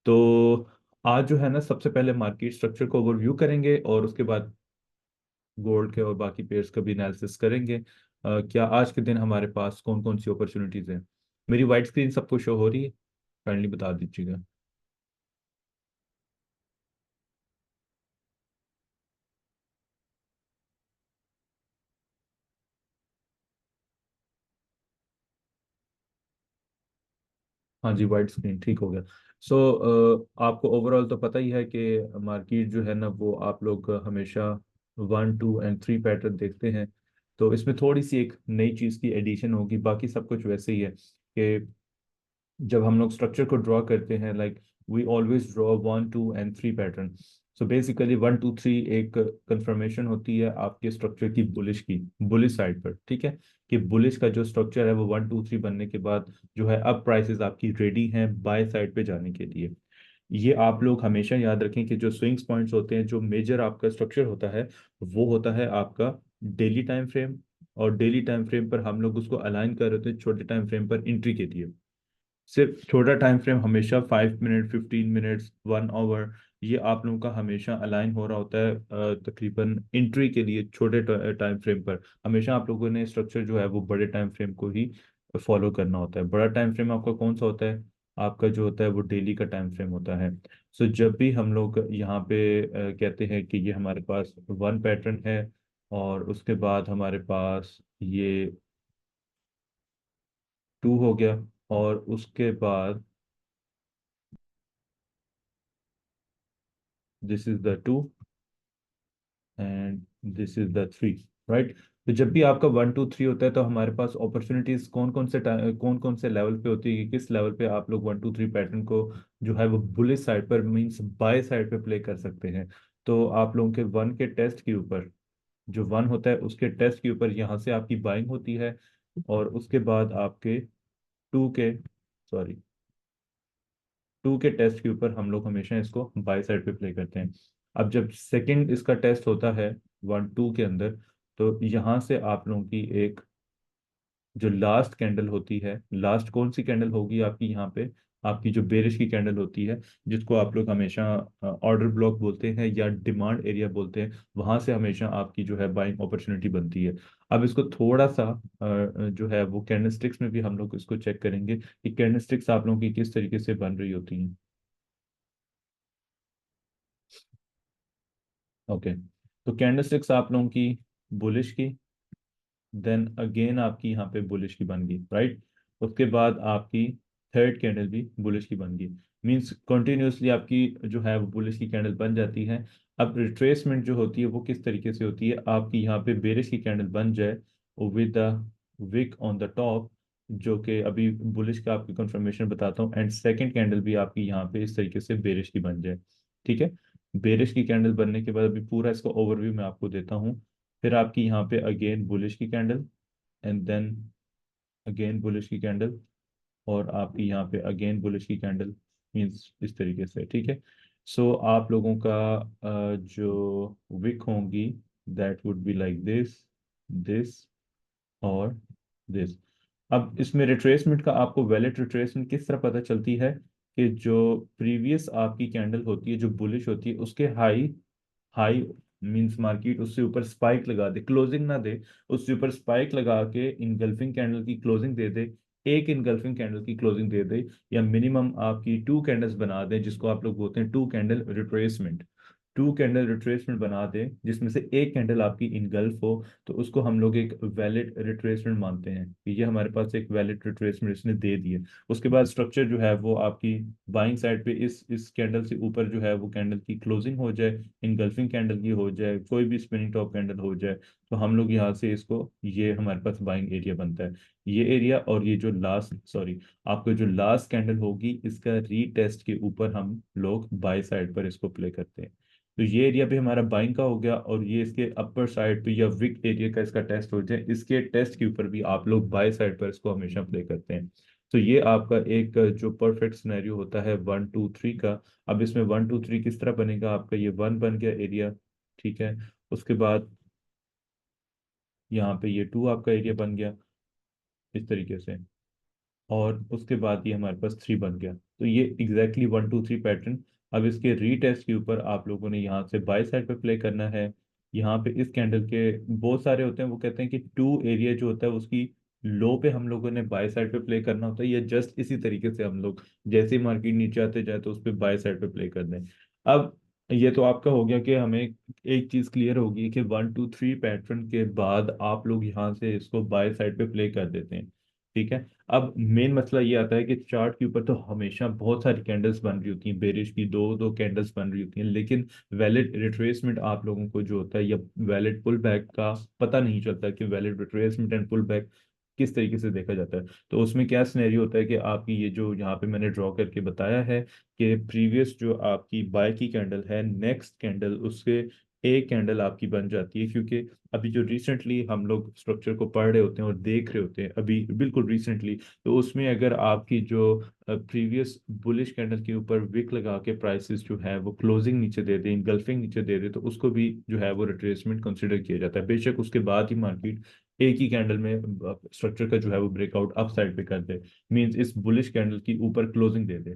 तो आज जो है ना, सबसे पहले मार्केट स्ट्रक्चर को ओवरव्यू करेंगे और उसके बाद गोल्ड के और बाकी पेयर्स का भी एनालिसिस करेंगे। क्या आज के दिन हमारे पास कौन कौन सी अपॉर्चुनिटीज हैं। मेरी वाइट स्क्रीन सबको शो हो रही है? काइंडली बता दीजिएगा। हाँ जी, वाइट स्क्रीन ठीक हो गया। आपको ओवरऑल तो पता ही है कि मार्केट जो है ना, वो आप लोग हमेशा 1 2 एंड 3 पैटर्न देखते हैं। तो इसमें थोड़ी सी एक नई चीज़ की एडिशन होगी, बाकी सब कुछ वैसे ही है कि जब हम लोग स्ट्रक्चर को ड्रॉ करते हैं, like we always draw 1 2 and 3 pattern. So basically 1 2 3 एक कंफर्मेशन होती है आपके स्ट्रक्चर की, बुलिश साइड पर, ठीक है। कि बुलिश का जो स्ट्रक्चर है वो 1 2 3 बनने के बाद जो है, अब प्राइसेस आपकी रेडी हैं बाय साइड पे जाने के लिए। ये आप लोग हमेशा याद रखें कि जो स्विंग्स पॉइंट्स होते हैं, जो मेजर आपका स्ट्रक्चर होता है, वो होता है आपका डेली टाइम फ्रेम। और डेली टाइम फ्रेम पर हम लोग उसको अलाइन कर रहे थे छोटे टाइम फ्रेम पर एंट्री के लिए। सिर्फ छोटा टाइम फ्रेम हमेशा 5 मिनट, 15 मिनट्स, 1 आवर, ये आप लोगों का हमेशा अलाइन हो रहा होता है। तकरीबन एंट्री के लिए छोटे टाइम फ्रेम पर हमेशा आप लोगों ने स्ट्रक्चर जो है वो बड़े टाइम फ्रेम को ही फॉलो करना होता है। बड़ा टाइम फ्रेम आपका कौन सा होता है? आपका जो होता है वो डेली का टाइम फ्रेम होता है। जब भी हम लोग यहाँ पे कहते हैं कि ये हमारे पास वन पैटर्न है, और उसके बाद हमारे पास ये टू हो गया, और उसके बाद this is the two and this is the three, right. तो जब भी आपका 1 2 3 होता है, तो हमारे पास अपॉर्चुनिटीज कौन कौन से लेवल पे होती है, कि किस लेवल पे आप लोग 1 2 3 पैटर्न को जो है वो बुलिश साइड पर, मींस बाय साइड पे प्ले कर सकते हैं। तो आप लोगों के वन के टेस्ट के ऊपर, जो वन होता है उसके टेस्ट के ऊपर यहाँ से आपकी बाइंग होती है। और उसके बाद आपके टू के, सॉरी, टू के टेस्ट के ऊपर हम लोग हमेशा इसको बाय साइड पे प्ले करते हैं। अब जब सेकंड इसका टेस्ट होता है 1 2 के अंदर, तो यहाँ से आप लोगों की एक जो लास्ट कैंडल होती है, लास्ट कौन सी कैंडल होगी आपकी यहाँ पे? आपकी जो बेरिश की कैंडल होती है, जिसको आप लोग हमेशा ऑर्डर ब्लॉक बोलते हैं या डिमांड एरिया बोलते हैं, वहां से हमेशा आपकी जो है बाइंग अपॉर्चुनिटी बनती है। अब इसको थोड़ा सा जो है वो कैंडलस्टिक्स में भी हम लोग इसको चेक करेंगे कि कैंडलस्टिक्स आप लोगों की किस तरीके से बन रही होती हैं। ओके। तो कैंडलस्टिक्स आप लोगों की बुलिश की, देन अगेन आपकी यहाँ पे बुलिश की बन गई, राइट। उसके बाद आपकी थर्ड कैंडल भी बुलिश की बन गई। मींस कंटिन्यूअसली आपकी जो है वो बुलिश की कैंडल बन जाती है। अब रिट्रेसमेंट जो होती है वो किस तरीके से होती है? आपकी यहाँ पे बेरिश की कैंडल बन जाए with the wick on the top, जो कि अभी बुलिश का आपकी कंफर्मेशन बताता हूँ, एंड सेकंड कैंडल भी आपकी यहाँ पे इस तरीके से बेरिश की बन जाए, ठीक है। बेरिश की कैंडल बनने के बाद अभी पूरा इसका ओवरव्यू मैं आपको देता हूँ। फिर आपकी यहाँ पे अगेन बुलिश की candle, and then again bullish की कैंडल, और आपकी यहाँ पे अगेन बुलिश की कैंडल, मीन्स इस तरीके से, ठीक है। आप लोगों का जो विक होंगी, that would be like this और दिस। अब इसमें रिट्रेसमेंट का आपको वैलिड रिट्रेसमेंट किस तरह पता चलती है? कि जो प्रीवियस आपकी कैंडल होती है जो बुलिश होती है, उसके हाई हाई मींस मार्केट उससे ऊपर स्पाइक लगा दे, क्लोजिंग ना दे, उससे ऊपर स्पाइक लगा के इनगल्फिंग कैंडल की क्लोजिंग दे दे, एक इनगल्फिंग कैंडल की क्लोजिंग दे दे, या मिनिमम आपकी टू कैंडल्स बना दे, जिसको आप लोग बोलते हैं two candle retracement. Two candle retracement बना दे जिसमें से एक कैंडल आपकी इनगल्फ हो, तो उसको हम लोग एक वैलिड रिट्रेसमेंट मानते हैं कि ये हमारे पास एक वैलिड रिट्रेसमेंट इसने दे दी है। उसके बाद स्ट्रक्चर जो है वो आपकी बाइंग साइड पे इस कैंडल से ऊपर जो है वो कैंडल की क्लोजिंग हो जाए, इनगल्फिंग कैंडल की हो जाए, कोई भी स्पिनिंग टॉप कैंडल हो जाए, तो हम लोग यहाँ से इसको, ये हमारे पास बाइंग एरिया बनता है। ये एरिया और ये जो लास्ट, सॉरी, आपको जो लास्ट कैंडल होगी इसका रीटेस्ट के ऊपर हम लोग बाय साइड पर इसको प्ले करते हैं। तो ये एरिया भी हमारा बाइंग का हो गया, और ये इसके अपर साइड पे या विक एरिया का इसका टेस्ट हो जाए, इसके टेस्ट के ऊपर भी आप लोग बाय साइड पर इसको हमेशा प्ले करते हैं। तो ये आपका एक जो परफेक्ट सिनेरियो होता है 1 2 3 का। अब इसमें 1 2 3 किस तरह बनेगा? आपका ये वन बन गया एरिया, ठीक है। उसके बाद यहाँ पे ये टू आपका एरिया बन गया इस तरीके से, और उसके बाद ये हमारे पास थ्री बन गया। तो ये एग्जैक्टली 1 2 3 पैटर्न। अब इसके रीटेस्ट के ऊपर आप लोगों ने यहाँ से बाय साइड पे प्ले करना है। यहाँ पे इस कैंडल के बहुत सारे होते हैं, वो कहते हैं कि टू एरिया जो होता है उसकी लो पे हम लोगों ने बाय साइड पे प्ले करना होता है, या जस्ट इसी तरीके से हम लोग जैसे ही मार्केट नीचे आते जाए तो उस पर बाय साइड पे प्ले कर दें। अब ये तो आपका हो गया कि हमें एक चीज क्लियर होगी कि 1 2 3 पैटर्न के बाद आप लोग यहाँ से इसको बाय साइड पे प्ले कर देते हैं। ठीक है। अब मेन मसला ये आता है कि चार्ट के ऊपर तो हमेशा बहुत सारी कैंडल्स बन रही होती हैं, बेरिश की दो दो कैंडल्स बन रही होती हैं, लेकिन वैलिड रिट्रेसमेंट आप लोगों को जो होता है या वैलिड पुल बैक का पता नहीं चलता कि valid retracement and pull back किस तरीके से देखा जाता है। तो उसमें क्या सिनेरियो होता है कि आपकी ये जो यहाँ पे मैंने ड्रॉ करके बताया है कि प्रीवियस जो आपकी बाय की कैंडल है, नेक्स्ट कैंडल उसके एक कैंडल आपकी बन जाती है, क्योंकि अभी जो रिसेंटली हम लोग स्ट्रक्चर को पढ़ रहे होते हैं और देख रहे होते हैं अभी बिल्कुल रिसेंटली, तो उसमें अगर आपकी जो प्रीवियस बुलिश कैंडल के ऊपर विक लगा के प्राइसेस जो है वो क्लोजिंग नीचे दे दें, इनगल्फिंग नीचे दे दे, तो उसको भी जो है वो रिट्रेसमेंट कंसिडर किया जाता है। बेशक उसके बाद ही मार्केट एक ही कैंडल में स्ट्रक्चर का जो है वो ब्रेकआउट अप साइड पे कर दे, मींस इस बुलिश कैंडल की ऊपर क्लोजिंग दे दे,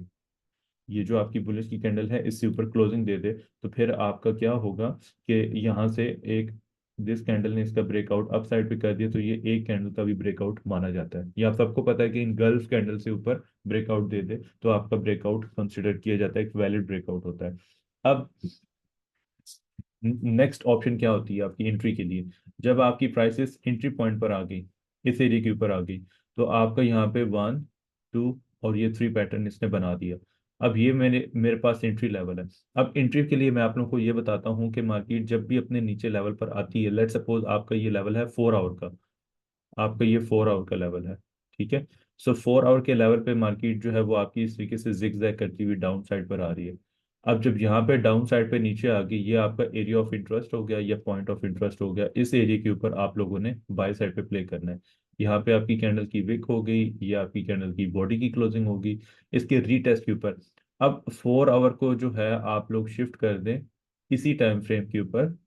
ये जो आपकी बुलिश की कैंडल है इससे ऊपर क्लोजिंग दे दे, तो फिर आपका क्या होगा कि यहाँ से एक दिस कैंडल ने इसका ब्रेकआउट अप साइड पे कर दिया, तो ये एक कैंडल का भी ब्रेकआउट माना जाता है। ये आप सबको पता है कि इन गल्फ कैंडल से ऊपर ब्रेकआउट दे दे तो आपका ब्रेकआउट कंसिडर किया जाता है, एक वैलिड ब्रेकआउट होता है। अब नेक्स्ट ऑप्शन क्या होती है आपकी एंट्री के लिए, जब आपकी प्राइसेस एंट्री पॉइंट पर आ गई, इस एरिया के ऊपर आ गई, तो आपका यहाँ पे 1 2 और ये 3 पैटर्न इसने बना दिया। अब ये मेरे पास एंट्री लेवल है। अब एंट्री के लिए मैं आप लोगों को ये बताता हूँ कि मार्केट जब भी अपने नीचे लेवल पर आती है, लेट सपोज आपका ये लेवल है 4 आवर का, आपका ये 4 आवर का लेवल है। ठीक है। सो 4 आवर के लेवल पे मार्केट जो है वो आपकी इस तरीके से जिगजैग करती हुई डाउन साइड पर आ रही है। अब जब यहाँ पे डाउन साइड पे नीचे आ गई, ये आपका एरिया ऑफ इंटरेस्ट हो गया या पॉइंट ऑफ इंटरेस्ट हो गया, इस एरिया के ऊपर आप लोगों ने बाय साइड पे प्ले करना है। यहाँ पे आपकी कैंडल की विक हो गई, ये आपकी कैंडल की बॉडी की क्लोजिंग होगी इसके रीटेस्ट के ऊपर। अब 4 आवर को जो है आप लोग शिफ्ट कर दें इसी टाइम फ्रेम के ऊपर,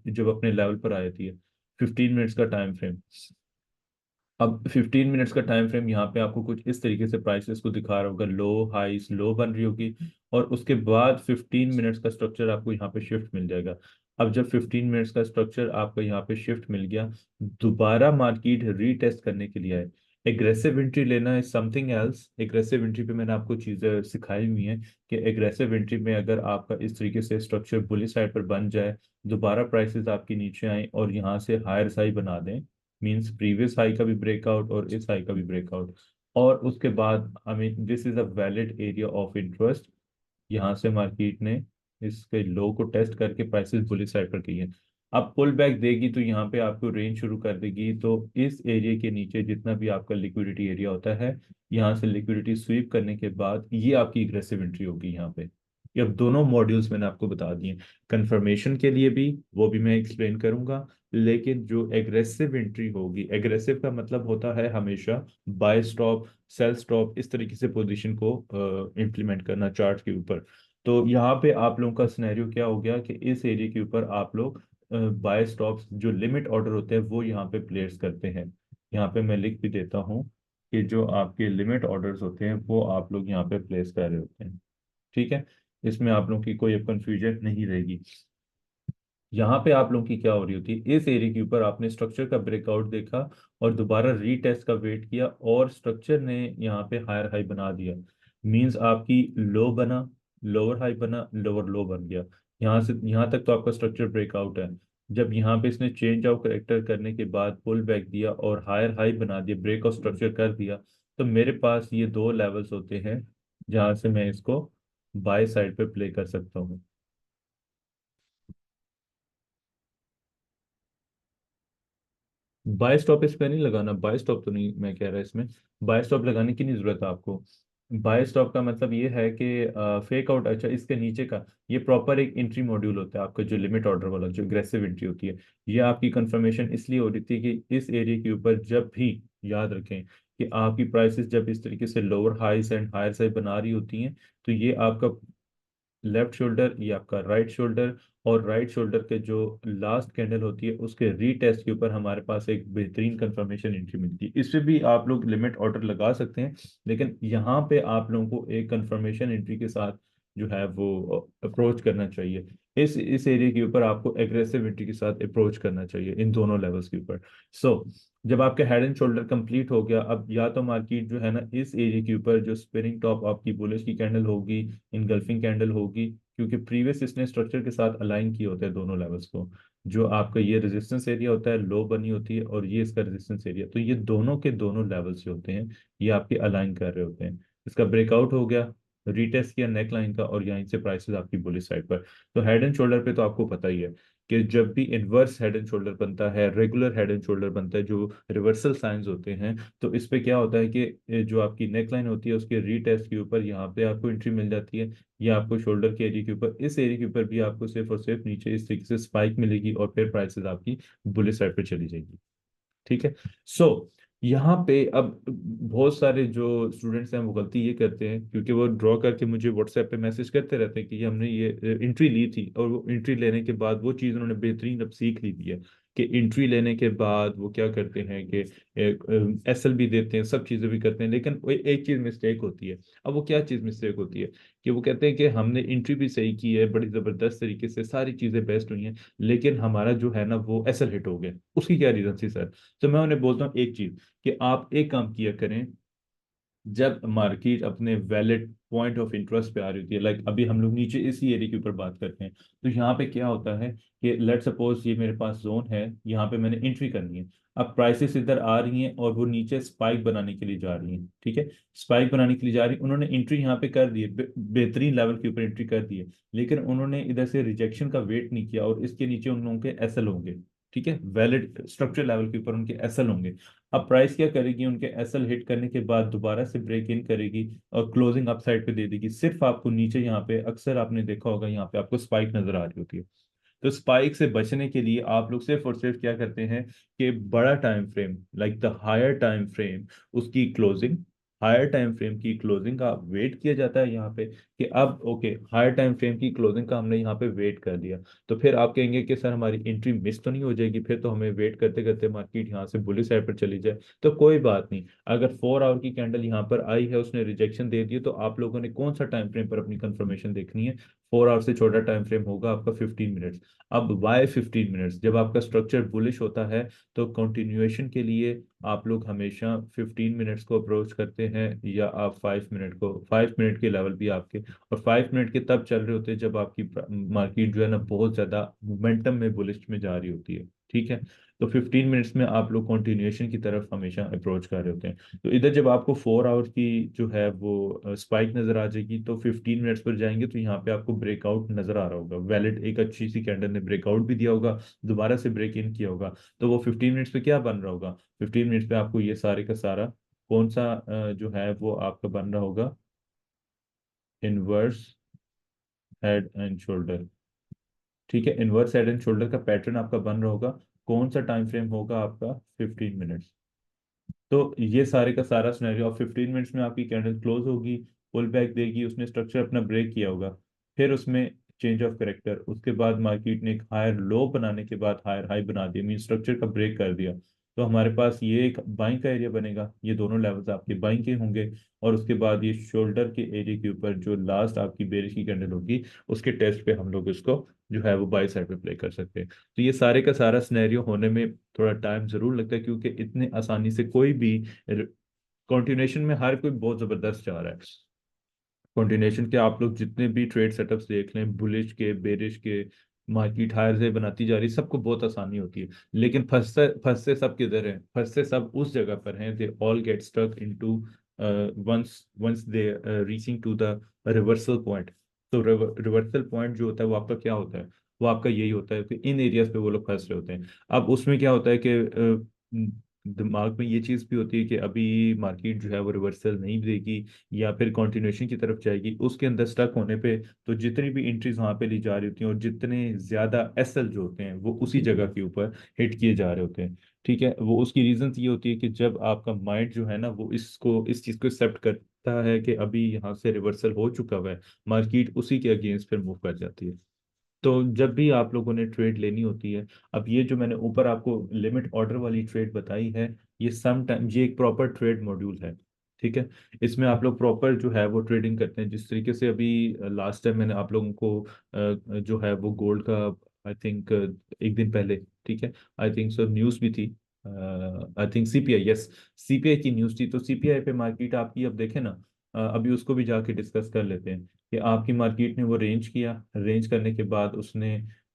जब अपने लेवल पर आ जाती है 15 मिनट्स का टाइम फ्रेम। अब 15 मिनट्स का टाइम फ्रेम यहाँ पे आपको कुछ इस तरीके से प्राइसेस को दिखा रहा होगा, लो हाईस लो बन रही होगी, और उसके बाद 15 मिनट्स का स्ट्रक्चर आपको यहाँ पे शिफ्ट मिल जाएगा। अब जब 15 मिनट्स का स्ट्रक्चर आपको यहाँ पे शिफ्ट मिल गया, दोबारा मार्केट रीटेस्ट करने के लिए आए। एग्रेसिव एंट्री लेना है समथिंग एल्स। एग्रेसिव एंट्री पे मैंने आपको चीजें सिखाई हुई हैं कि एग्रेसिव एंट्री में अगर आपका इस तरीके से स्ट्रक्चर बुलिश साइड पर बन जाए, दोबारा प्राइसेस आपके नीचे आए और यहाँ से हायर हाई बना दें, मींस प्रीवियस हाई का भी ब्रेकआउट और इस हाई का भी ब्रेकआउट, और उसके बाद I mean this is a valid area of interest. यहाँ से मार्केट ने इसके लो को टेस्ट करके प्राइसेस बुलिश साइड पर की है। अब पुल बैक देगी तो यहाँ पे आपको रेंज शुरू कर देगी, तो इस एरिया के नीचे जितना भी आपका लिक्विडिटी एरिया होता है, यहाँ से लिक्विडिटी स्वीप करने के बाद ये आपकी एग्रेसिव एंट्री होगी यहाँ पे। ये अब दोनों मॉड्यूल्स मैंने आपको बता दिए, कंफर्मेशन के लिए भी वो भी मैं एक्सप्लेन करूंगा, लेकिन जो एग्रेसिव एंट्री होगी, एग्रेसिव का मतलब होता है हमेशा बाय स्टॉप सेल स्टॉप इस तरीके से पोजीशन को इम्प्लीमेंट करना चार्ट के ऊपर। तो यहाँ पे आप लोगों का सिनेरियो क्या हो गया कि इस एरिया के ऊपर आप लोग बाय स्टॉप्स जो लिमिट ऑर्डर होते हैं वो यहाँ पे प्लेस करते हैं। यहाँ पे मैं लिख भी देता हूँ कि जो आपके लिमिट ऑर्डर्स होते हैं वो आप लोग यहाँ पे प्लेस कर रहे होते हैं। ठीक है। इसमें आप लोगों की कोई अब कंफ्यूजन नहीं रहेगी। यहाँ पे आप लोगों की क्या हो रही होती है, इस एरिया के ऊपर आपने स्ट्रक्चर का ब्रेकआउट देखा और दोबारा रीटेस्ट का वेट किया और स्ट्रक्चर ने यहाँ पे हायर हाई बना दिया, मींस आपकी लो बना, लोअर हाई बना, लोअर लो बन गया। यहाँ से यहाँ तक तो आपका स्ट्रक्चर ब्रेकआउट है। जब यहाँ पे इसने चेंज ऑफ करेक्टर करने के बाद पुल बैक दिया और हायर हाई बना दिया, ब्रेक ऑफ स्ट्रक्चर कर दिया, तो मेरे पास ये दो लेवल्स होते हैं जहाँ से मैं इसको बाय साइड पे प्ले कर सकता हूँ। बाय स्टॉप इस पे नहीं लगाना, बाय स्टॉप तो नहीं मैं कह रहा इसमें, बाय स्टॉप लगाने की नहीं जरूरत है आपको। बाय स्टॉप का मतलब ये है कि फेक आउट, अच्छा इसके नीचे का ये प्रॉपर एक एंट्री मॉड्यूल होता है आपका, जो लिमिट ऑर्डर वाला जो एग्रेसिव एंट्री होती है। ये आपकी कंफर्मेशन इसलिए हो रही थी कि इस एरिया के ऊपर जब भी, याद रखें कि आपकी प्राइसेस जब इस तरीके से लोअर हाइस एंड हायर हाई बना रही होती हैं, तो ये आपका लेफ्ट शोल्डर, ये आपका राइट शोल्डर, और राइट शोल्डर के जो लास्ट कैंडल होती है उसके रीटेस्ट के ऊपर हमारे पास एक बेहतरीन कंफर्मेशन एंट्री मिलती है। इस पे भी आप लोग लिमिट ऑर्डर लगा सकते हैं, लेकिन यहाँ पे आप लोगों को एक कंफर्मेशन एंट्री के साथ जो है वो अप्रोच करना चाहिए। इस एरिया के ऊपर आपको एग्रेसिव एंट्री के साथ अप्रोच करना चाहिए इन दोनों लेवल्स के ऊपर। सो जब आपका हेड एंड शोल्डर कंप्लीट हो गया, अब या तो मार्केट जो है ना इस एरिया के ऊपर जो स्पिनिंग टॉप आपकी बुलिश की कैंडल होगी, इनगल्फिंग कैंडल होगी, क्योंकि प्रीवियस इसने स्ट्रक्चर के साथ अलाइन किए होते हैं दोनों लेवल्स को। जो आपका ये रेजिस्टेंस एरिया होता है, लो बनी होती है, और ये इसका रेजिस्टेंस एरिया, तो ये दोनों के दोनों लेवल्स जो होते हैं ये आपके अलाइन कर रहे होते हैं। इसका ब्रेकआउट हो गया, रीटेस्ट किया नेक लाइन का, और यहीं से प्राइसेस आपकी बुलिश साइड पर। तो हेड एंड शोल्डर पे तो आपको पता ही है कि जब भी इनवर्स हेड एंड शोल्डर बनता है, रेगुलर हेड एंड शोल्डर बनता है, जो रिवर्सल साइंस होते हैं, तो इस पे क्या होता है कि जो आपकी नेक लाइन होती है उसके रीटेस्ट के ऊपर यहाँ पे आपको एंट्री मिल जाती है, या आपको शोल्डर के एरिया के ऊपर, इस एरिया के ऊपर भी आपको सिर्फ और सिर्फ नीचे इस तरीके से स्पाइक मिलेगी, और फिर प्राइसेस आपकी बुलिश साइड पे चली जाएगी। ठीक है। सो यहाँ पे अब बहुत सारे जो स्टूडेंट्स हैं वो गलती ये करते हैं, क्योंकि वो ड्रॉ करके मुझे व्हाट्सएप पे मैसेज करते रहते हैं कि हमने ये एंट्री ली थी, और वो एंट्री लेने के बाद वो चीज़ उन्होंने बेहतरीन अब सीख ली थी है कि एंट्री लेने के बाद वो क्या करते हैं कि एसएल भी देते हैं, सब चीज़ें भी करते हैं, लेकिन वो एक चीज़ मिस्टेक होती है। अब वो क्या चीज़ मिस्टेक होती है कि वो कहते हैं कि हमने एंट्री भी सही की है, बड़ी ज़बरदस्त तरीके से सारी चीज़ें बेस्ट हुई हैं, लेकिन हमारा जो है ना वो एसएल हिट हो गया, उसकी क्या रीज़न थी सर? तो मैं उन्हें बोलता हूँ एक चीज, कि आप एक काम किया करें, जब मार्केट अपने वैलिड पॉइंट ऑफ इंटरेस्ट पे आ रही होती है, लाइक अभी हम लोग नीचे इसी एरिया के ऊपर बात करते हैं, तो यहाँ पे क्या होता है कि लेट सपोज ये मेरे पास जोन है, यहाँ पे मैंने एंट्री करनी है। अब प्राइसेस इधर आ रही हैं और वो नीचे स्पाइक बनाने के लिए जा रही हैं, ठीक है, स्पाइक बनाने के लिए जा रही है, उन्होंने एंट्री यहाँ पे कर दी है, बेहतरीन लेवल के ऊपर एंट्री कर दी है, लेकिन उन्होंने इधर से रिजेक्शन का वेट नहीं किया, और इसके नीचे उन लोगों के एसएल होंगे, ठीक है, वैलिड स्ट्रक्चर लेवल के ऊपर उनके एसएल होंगे। अब प्राइस क्या करेगी, उनके एसएल हिट करने के बाद दोबारा से ब्रेक इन करेगी, और क्लोजिंग अप साइड पे दे देगी। सिर्फ आपको नीचे यहाँ पे अक्सर आपने देखा होगा, यहाँ पे आपको स्पाइक नजर आ रही होती है। तो स्पाइक से बचने के लिए आप लोग सिर्फ और सिर्फ क्या करते हैं कि बड़ा time frame, like the higher time frame, उसकी क्लोजिंग, हायर टाइम फ्रेम की क्लोजिंग का वेट किया जाता है यहाँ पे, कि अब ओके हायर टाइम फ्रेम की क्लोजिंग का हमने यहाँ पे वेट कर दिया, तो फिर आप कहेंगे कि सर हमारी एंट्री मिस तो नहीं हो जाएगी, फिर तो हमें वेट करते करते मार्केट यहाँ से बुलिश साइड पर चली जाए। तो कोई बात नहीं, अगर 4 आवर की कैंडल यहाँ पर आई है, उसने रिजेक्शन दे दी, तो आप लोगों ने कौन सा टाइम फ्रेम पर अपनी कंफर्मेशन देखनी है? 4 आवर से छोटा टाइम फ्रेम होगा आपका 15 मिनट्स। अब वाई 15 मिनट्स? जब आपका स्ट्रक्चर बुलिश होता है तो कंटिन्यूएशन के लिए आप लोग हमेशा 15 मिनट्स को अप्रोच करते हैं, या आप 5 मिनट को, 5 मिनट के लेवल भी आपके, और 5 मिनट के तब चल रहे होते हैं जब आपकी मार्केट जो है ना बहुत ज्यादा मोमेंटम में बुलिश में जा रही होती है, ठीक है। तो 15 मिनट्स में आप लोग कंटिन्यूएशन की तरफ हमेशा अप्रोच कर रहे होते हैं। तो इधर जब आपको 4 आवर्स की जो है वो स्पाइक नजर आ जाएगी, तो 15 मिनट्स पर जाएंगे, तो यहाँ पे आपको ब्रेकआउट नजर आ रहा होगा, वैलिड एक अच्छी सी कैंडल ने ब्रेकआउट भी दिया होगा, दोबारा से ब्रेक इन किया होगा, तो वो 15 मिनट्स पे क्या बन रहा होगा? 15 मिनट्स पे आपको ये सारे का सारा कौन सा जो है वो आपका बन रहा होगा? इनवर्स हेड एंड शोल्डर, ठीक है, इनवर्स हेड एंड शोल्डर का पैटर्न आपका बन रहा होगा। कौन सा टाइम फ्रेम होगा आपका? 15 मिनट्स। तो ये सारे का सारा सिनेरियो, और 15 मिनट्स में आपकी कैंडल क्लोज होगी, पुल बैक देगी, उसने स्ट्रक्चर अपना ब्रेक किया होगा, फिर उसमें चेंज ऑफ करेक्टर, उसके बाद मार्केट ने एक हायर लो बनाने के बाद हायर हाई बना दिया, मीन स्ट्रक्चर का ब्रेक कर दिया, तो हमारे पास ये एक बाइंग का एरिया बनेगा, ये दोनों लेवल्स आपके बाइंग के होंगे, और उसके बाद ये शोल्डर के एरिया के ऊपर जो लास्ट आपकी बेरिश की कैंडल होगी, उसके टेस्ट पे हम लोग इसको जो है वो बाई साइड पे प्ले कर सकते हैं। तो ये सारे का सारा सिनेरियो होने में थोड़ा टाइम जरूर लगता है, क्योंकि इतने आसानी से कोई भी कंटिन्यूएशन में हर कोई बहुत जबरदस्त जा रहा है। कंटिन्यूएशन के आप लोग जितने भी ट्रेड सेटअप्स देख लें, बुलिश के, बेरिश के, मार्केट हायर से बनाती जा रही, सबको बहुत आसानी होती है, लेकिन फंसते फंसते सब किधर हैं? फंसते सब उस जगह पर हैं, they all get stuck into once once they reaching to the reversal point. तो रिवर्सल पॉइंट जो होता है वो आपका क्या होता है? वो आपका यही होता है कि इन एरियाज पे वो लोग फंस रहे होते हैं। अब उसमें क्या होता है कि दिमाग में ये चीज़ भी होती है कि अभी मार्केट जो है वो रिवर्सल नहीं देगी या फिर कंटिन्यूएशन की तरफ जाएगी, उसके अंदर स्टक होने पे तो जितनी भी एंट्रीज वहां पे ली जा रही होती हैं और जितने ज्यादा एसएल जो होते हैं वो उसी जगह के ऊपर हिट किए जा रहे होते हैं। ठीक है, वो उसकी रीजन ये होती है कि जब आपका माइंड जो है ना वो इस चीज को एक्सेप्ट करता है कि अभी यहाँ से रिवर्सल हो चुका हुआ है, मार्केट उसी के अगेंस्ट फिर मूव कर जाती है। तो जब भी आप लोगों ने ट्रेड लेनी होती है, अब ये जो मैंने ऊपर आपको लिमिट ऑर्डर वाली ट्रेड बताई है, ये सम टाइम ये एक प्रॉपर ट्रेड मॉड्यूल है। ठीक है, इसमें आप लोग प्रॉपर जो है वो ट्रेडिंग करते हैं जिस तरीके से अभी लास्ट टाइम मैंने आप लोगों को जो है वो गोल्ड का आई थिंक एक दिन पहले, ठीक है, आई थिंक सो न्यूज़ भी थी, I think CPI, yes, CPI की न्यूज़ थी, तो सीपीआई पे मार्केट आपकी अब देखें ना, अभी उसको भी जाके डिस्कस कर लेते हैं कि आपकी मार्केट ने वो रेंज किया, रेंज करने के बाद उसने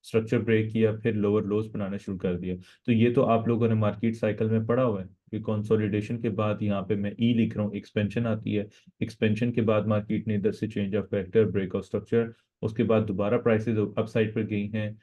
स्ट्रक्चर ब्रेक किया, फिर लोअर लोज बनाना शुरू कर दिया। तो ये तो आप लोगों ने मार्केट साइकिल में पढ़ा हुआ है कि कंसोलिडेशन के बाद यहाँ पे मैं ई लिख रहा हूँ, एक्सपेंशन आती है, एक्सपेंशन के बाद मार्केट ने इधर से change of vector, break of structure, उसके बाद दोबारा प्राइसेस अपसाइड पर गई हैं,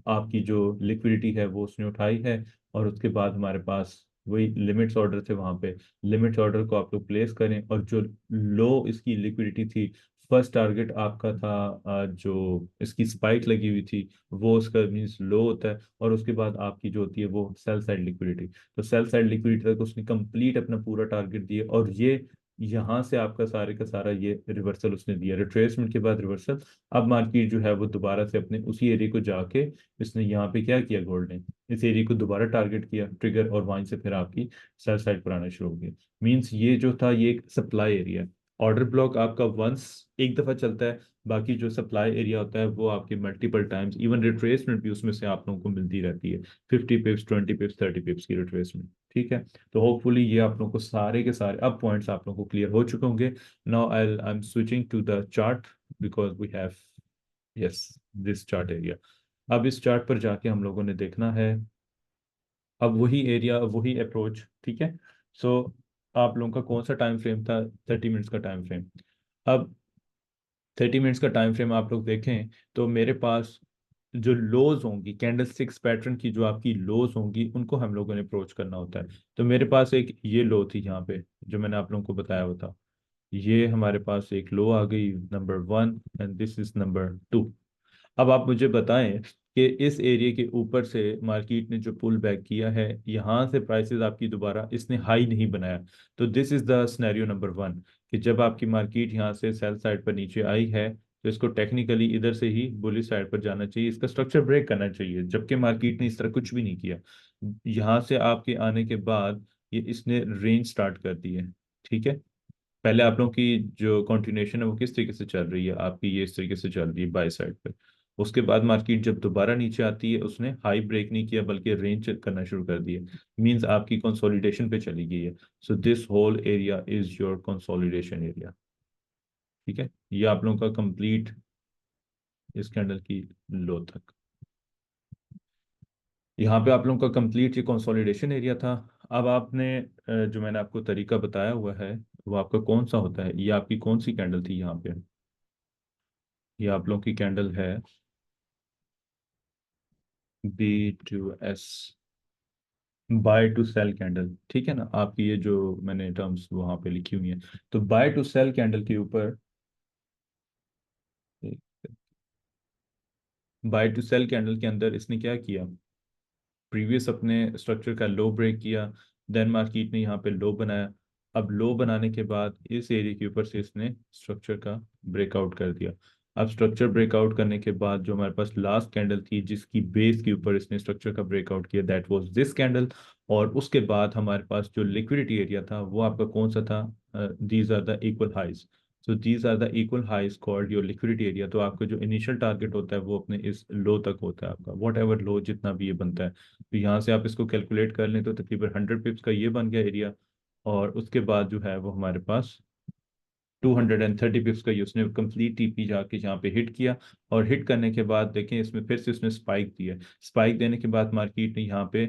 आपकी जो लिक्विडिटी है वो उसने उठाई है, और उसके बाद हमारे पास वही लिमिट्स ऑर्डर थे, वहां पे लिमिट्स ऑर्डर को आप लोग प्लेस करें, और जो लो इसकी लिक्विडिटी थी, फर्स्ट टारगेट आपका था जो इसकी स्पाइक लगी हुई थी वो उसका मीन्स लो होता है, और उसके बाद आपकी जो होती है वो सेल साइड लिक्विडिटी, तो सेल साइड लिक्विडिटी तक उसने कंप्लीट अपना पूरा टारगेट दिया, और ये यहाँ से आपका सारे का सारा ये रिवर्सल उसने दिया, रिट्रेसमेंट के बाद रिवर्सल। अब मार्केट जो है वो दोबारा से अपने उसी एरिया को जाके इसने यहाँ पे क्या किया, गोल्ड ने इस एरिया को दोबारा टारगेट किया ट्रिगर, और वहीं से फिर आपकी सेल साइड पर आना शुरू हो गया। मीन्स ये जो था ये एक सप्लाई एरिया है। ऑर्डर ब्लॉक आपका वंस एक दफा चलता है, बाकी जो सप्लाई एरिया होता है वो आपके मल्टीपल टाइम्स, इवन रिट्रेसमेंट भी उसमें से आप लोगों को मिलती रहती है, 50 पिप्स, 20 पिप्स, 30 पिप्स की रिट्रेसमेंट। ठीक है, तो होपफुली ये आप लोगों को सारे के सारे अब पॉइंट्स आप लोगों को क्लियर हो चुके होंगे। Now I am switching to the chart because we have, yes, this chart area. अब इस चार्ट पर जाके हम लोगों ने देखना है, अब वही एरिया वही अप्रोच, ठीक है। सो आप लोगों का कौन सा टाइम फ्रेम था, 30 मिनट्स का टाइम फ्रेम। अब 30 मिनट्स का टाइम फ्रेम आप लोग देखें तो मेरे पास जो लोज होंगी कैंडल सिक्स पैटर्न की, जो आपकी लोज होंगी उनको हम लोगों ने अप्रोच करना होता है। तो मेरे पास एक ये लो थी यहाँ पे जो मैंने आप लोगों को बताया हुआ था, ये हमारे पास एक लो आ गई, number 1, and this is number 2। अब आप मुझे बताएं कि इस एरिया के ऊपर से मार्केट ने जो पुल बैक किया है, यहाँ से प्राइसेस आपकी दोबारा इसने हाई नहीं बनाया, तो this is the scenario number 1, कि जब आपकी मार्केट यहाँ से सेल साइड पर नीचे आई है तो इसको टेक्निकली इधर से ही बुलिश साइड पर जाना चाहिए, इसका स्ट्रक्चर ब्रेक करना चाहिए, जबकि मार्केट ने इस तरह कुछ भी नहीं किया। यहाँ से आपके आने के बाद ये इसने रेंज स्टार्ट कर दी है। ठीक है, पहले आप लोगों की जो कंटिन्यूएशन है वो किस तरीके से चल रही है, आपकी ये इस तरीके से चल रही है बाय साइड पे, उसके बाद मार्केट जब दोबारा नीचे आती है उसने हाई ब्रेक नहीं किया बल्कि रेंज करना शुरू कर दिया, मींस आपकी कंसोलिडेशन पे चली गई है। So this whole area is your consolidation area. ठीक है, ये आप लोगों का कंप्लीट इस कैंडल की लो तक, यहाँ पे आप लोगों का कंप्लीट ये कंसोलिडेशन एरिया था। अब आपने जो मैंने आपको तरीका बताया हुआ है वो आपका कौन सा होता है, ये आपकी कौन सी कैंडल थी यहाँ पे, ये आप लोगों की कैंडल है B2S, bye to cell candle, ठीक है ना, आपकी ये जो मैंने टर्म्स वहां पे लिखी हुई हैं, तो बाय टू सेल कैंडल के ऊपर, बाय टू सेल कैंडल के अंदर इसने क्या किया, प्रीवियस अपने स्ट्रक्चर का लो ब्रेक किया, देन मार्केट ने यहाँ पे लो बनाया, अब लो बनाने के बाद इस एरिया के ऊपर से इसने स्ट्रक्चर का ब्रेकआउट कर दिया। अब स्ट्रक्चर ब्रेकआउट करने के बाद जो हमारे पास लास्ट कैंडल थी जिसकी बेस के ऊपर इसने स्ट्रक्चर का ब्रेकआउट किया, दैट वाज दिस कैंडल, और उसके बाद हमारे पास जो लिक्विडिटी एरिया था वो आपका कौन सा था, these are the equal highs, so these are the equal highs called your liquidity area. तो आपका जो इनिशियल टारगेट होता है वो अपने इस लो तक होता है, आपका वॉट एवर लो जितना भी ये बनता है, तो यहाँ से आप इसको कैलकुलेट कर लें तो तकरीबन 100 पिप्स का ये बन गया एरिया, और उसके बाद जो है वो हमारे पास 230 पिप्स का ये उसने कंप्लीट टीपी जाके यहाँ पे हिट किया, और हिट करने के बाद देखें इसमें फिर से उसने स्पाइक दिया, स्पाइक देने के बाद मार्केट ने यहाँ पे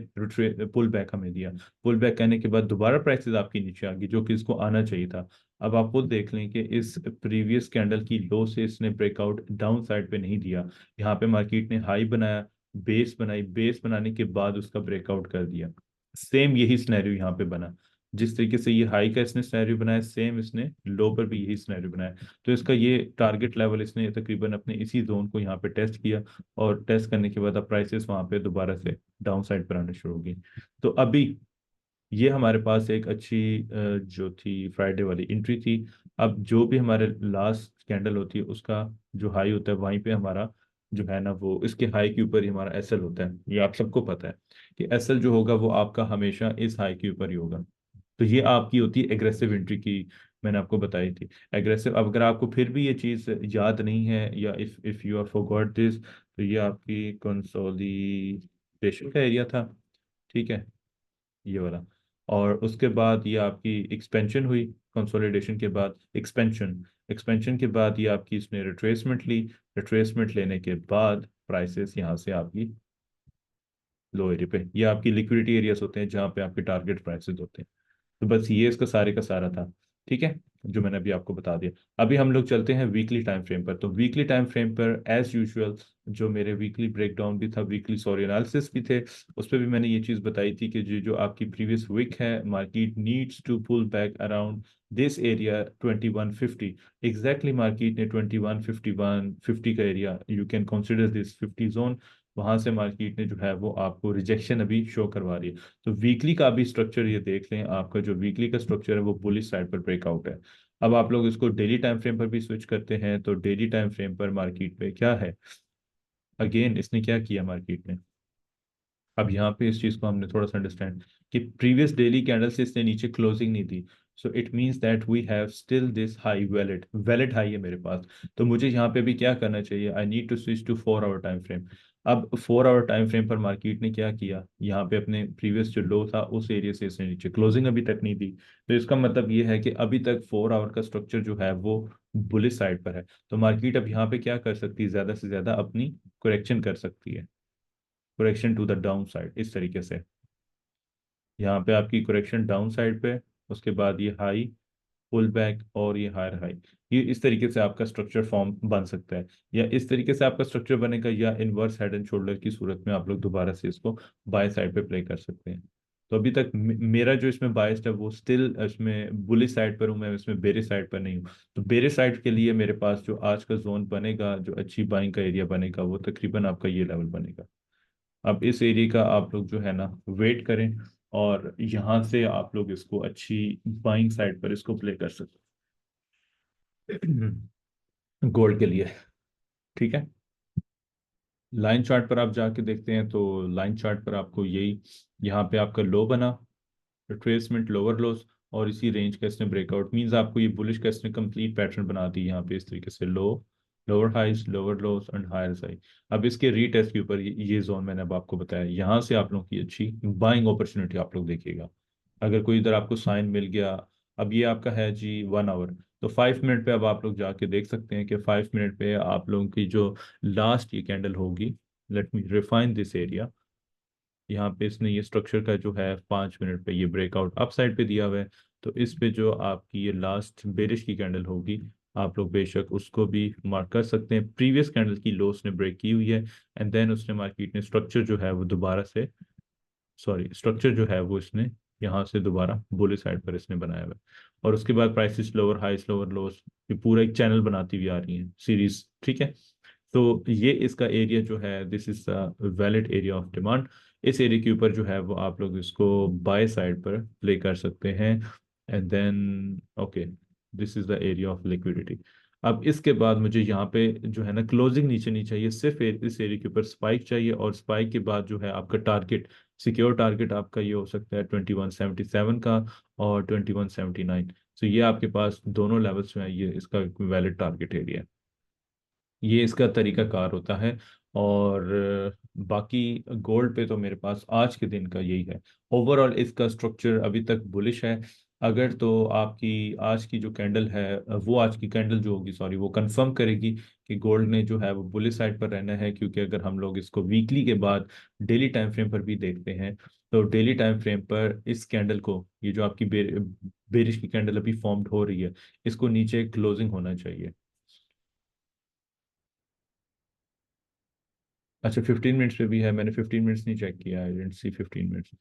पुल बैक हमें दिया, पुल बैक करने के बाद दोबारा प्राइसेस आपकी नीचे आ गई जो कि इसको आना चाहिए था। अब आप खुद देख लें कि इस प्रीवियस कैंडल की लो से इसने ब्रेकआउट डाउन साइड पे नहीं दिया, यहाँ पे मार्केट ने हाई बनाया, बेस बनाई, बेस बनाने के बाद उसका ब्रेकआउट कर दिया। सेम यही सिनेरियो यहाँ पे बना। जिस तरीके से ये हाई का इसने सिनेरियो बनाया, सेम इसने लो पर भी यही सिनेरियो बनाया। तो इसका ये टारगेट लेवल इसने तकरीबन अपने इसी जोन को यहाँ पे टेस्ट किया, और टेस्ट करने के बाद अब प्राइसेस वहाँ पे दोबारा से डाउन साइड पर आने शुरू हो गई। तो अभी ये हमारे पास एक अच्छी जो थी फ्राइडे वाली एंट्री थी। अब जो भी हमारे लास्ट कैंडल होती है उसका जो हाई होता है वहीं पे हमारा जो है ना, वो इसके हाई के ऊपर ही हमारा एसएल होता है। ये आप सबको पता है कि एसएल जो होगा वो आपका हमेशा इस हाई के ऊपर ही होगा। तो ये आपकी होती है एग्रेसिव एंट्री की, मैंने आपको बताई थी। एग्रेसिव, अब अगर आपको फिर भी ये चीज़ याद नहीं है, या if you are forgot this, तो ये आपकी कंसोलिडेशन का एरिया था, ठीक है, ये वाला। और उसके बाद ये आपकी एक्सपेंशन हुई, कंसोलिडेशन के बाद एक्सपेंशन, एक्सपेंशन के बाद ये आपकी इसने रिट्रेसमेंट ली, रिट्रेसमेंट लेने के बाद प्राइसेस यहाँ से आपकी लो एरिया पे, ये आपकी लिक्विडिटी एरियाज होते हैं जहाँ पे आपके टारगेट प्राइसेस होते हैं। तो बस ये इसका सारे का सारा था, ठीक है, जो मैंने अभी आपको बता दिया। अभी हम लोग चलते हैं वीकली टाइम फ्रेम पर। तो वीकली टाइम फ्रेम पर एज यूजुअल जो मेरे वीकली ब्रेकडाउन भी था, वीकली सॉरी एनालिसिस भी थे, उस पर भी मैंने ये चीज़ बताई थी कि जो जो आपकी प्रीवियस वीक है, market needs to pull back around this area 2150। Exactly market ने 2151 50 का एरिया, you can consider this 50 zone, वहां से मार्केट ने जो है वो आपको रिजेक्शन अभी शो करवा रही है। तो वीकली का भी स्ट्रक्चर ये देख लें, आपका जो वीकली का स्ट्रक्चर है वो बुलिश साइड पर ब्रेकआउट है। अब आप लोग इसको डेली टाइम फ्रेम पर भी स्विच करते हैं, तो डेली टाइम फ्रेम पर मार्केट पे क्या है, अगेन इसने क्या किया मार्केट ने। अब यहाँ पे इस चीज को हमने थोड़ा सा अंडरस्टैंड कि प्रीवियस डेली कैंडल से इसने नीचे क्लोजिंग नहीं दी, so it means that we have still this high, valid valid high है मेरे पास। तो मुझे यहाँ पे भी क्या करना चाहिए, I need to switch to 4 hour time frame. अब 4 आवर टाइम फ्रेम पर मार्केट ने क्या किया, यहाँ पे अपने प्रीवियस जो लो था उस एरिया से इसने नीचे क्लोजिंग अभी तक नहीं दी। तो इसका मतलब ये है कि अभी तक 4 आवर का स्ट्रक्चर जो है वो बुलिश साइड पर है। तो मार्केट अब यहाँ पे क्या कर सकती है, ज्यादा से ज्यादा अपनी करेक्शन कर सकती है, correction to the down side इस तरीके से। यहाँ पे आपकी करेक्शन डाउन साइड पे, उसके बाद ये हाई, पुल बैक, और ये हायर हाई। ये इस तरीके से आपका स्ट्रक्चर फॉर्म बन सकता है, या इस तरीके से आपका स्ट्रक्चर बनेगा, या इनवर्स हेड एंड शोल्डर की सूरत में आप लोग दोबारा से इसको बाय साइड पे प्ले कर सकते हैं। तो अभी तक मेरा जो इसमें बायस्ड है वो स्टिल इसमें बुलिश साइड पर हूँ, मैं इसमें बेरिश साइड पर नहीं हूँ। तो बेरिश साइड के लिए मेरे पास जो आज का जोन बनेगा, जो अच्छी बाइंग का एरिया बनेगा, वो तकरीबन आपका ये लेवल बनेगा। अब इस एरिया का आप लोग जो है ना वेट करें, और यहाँ से आप लोग इसको अच्छी बाइंग साइड पर इसको प्ले कर सकते हैं गोल्ड के लिए, ठीक है। लाइन चार्ट पर आप जाके देखते हैं तो लाइन चार्ट पर आपको यही, यहाँ पे आपका लो बना, रिट्रेसमेंट, लोअर लोस, और इसी रेंज का इसने ब्रेकआउट, मींस आपको ये बुलिश का इसने कंप्लीट पैटर्न बना दी यहाँ पे इस तरीके से, low, lower highs, lower lows and higher high. अब इसके रीटेस्ट के ऊपर ये जोन मैंने अब आपको बताया, यहाँ से आप लोगों की अच्छी बाइंग अपॉर्चुनिटी आप लोग देखिएगा। अगर कोई इधर आपको साइन मिल गया, अब ये आपका है जी 1 आवर, तो 5 मिनट पे अब आप लोग जाके देख सकते हैं कि 5 मिनट पे आप लोगों की जो लास्ट ये कैंडल होगी, let me refine this area. यहाँ पे इसने ये स्ट्रक्चर का जो है 5 मिनट पे ये ब्रेकआउट अप साइड पे दिया हुआ है। तो इस पे जो आपकी ये लास्ट बेरिश की कैंडल होगी, आप लोग बेशक उसको भी मार्क कर सकते हैं, प्रीवियस कैंडल की लो उसने ब्रेक की हुई है, एंड देन उसने मार्केट ने स्ट्रक्चर जो है वो दोबारा से, सॉरी स्ट्रक्चर जो है वो इसने यहाँ से दोबारा बुली साइड पर इसने बनाया हुआ है। और उसके बाद प्राइसेस लोअर हाइस, लोअर लोस, ये पूरा एक चैनल बनाती हुई आ रही है सीरीज, ठीक है। तो ये इसका एरिया जो है, this is valid area of demand. इस एरिया के ऊपर जो है वो आप लोग इसको बाय साइड पर प्ले कर सकते हैं, and then okay, this is the area of liquidity. अब इसके बाद मुझे यहाँ पे जो है ना क्लोजिंग नीचे नहीं चाहिए, सिर्फ इस एरिया के ऊपर स्पाइक चाहिए, और स्पाइक के बाद जो है आपका टारगेट, सिक्योर टारगेट आपका ये हो सकता है 2177 का, और 2179। तो ये आपके पास दोनों लेवल्स में है, ये इसका वैलिड टारगेट एरिया है। ये इसका तरीका कार होता है। और बाकी गोल्ड पे तो मेरे पास आज के दिन का यही है। ओवरऑल इसका स्ट्रक्चर अभी तक बुलिश है। अगर तो आपकी आज की जो कैंडल है, वो आज की कैंडल जो होगी, सॉरी, वो कंफर्म करेगी कि गोल्ड ने जो है वो बुलिश साइड पर रहना है, क्योंकि अगर हम लोग इसको वीकली के बाद डेली टाइम फ्रेम पर भी देखते हैं, तो डेली टाइम फ्रेम पर इस कैंडल को, ये जो आपकी बेरिश की कैंडल अभी फॉर्म्ड हो रही है, इसको नीचे क्लोजिंग होना चाहिए। अच्छा, 15 मिनट्स पे भी है, मैंने 15 मिनट्स नहीं चेक किया, आई डेंट सी 15 मिनट्स।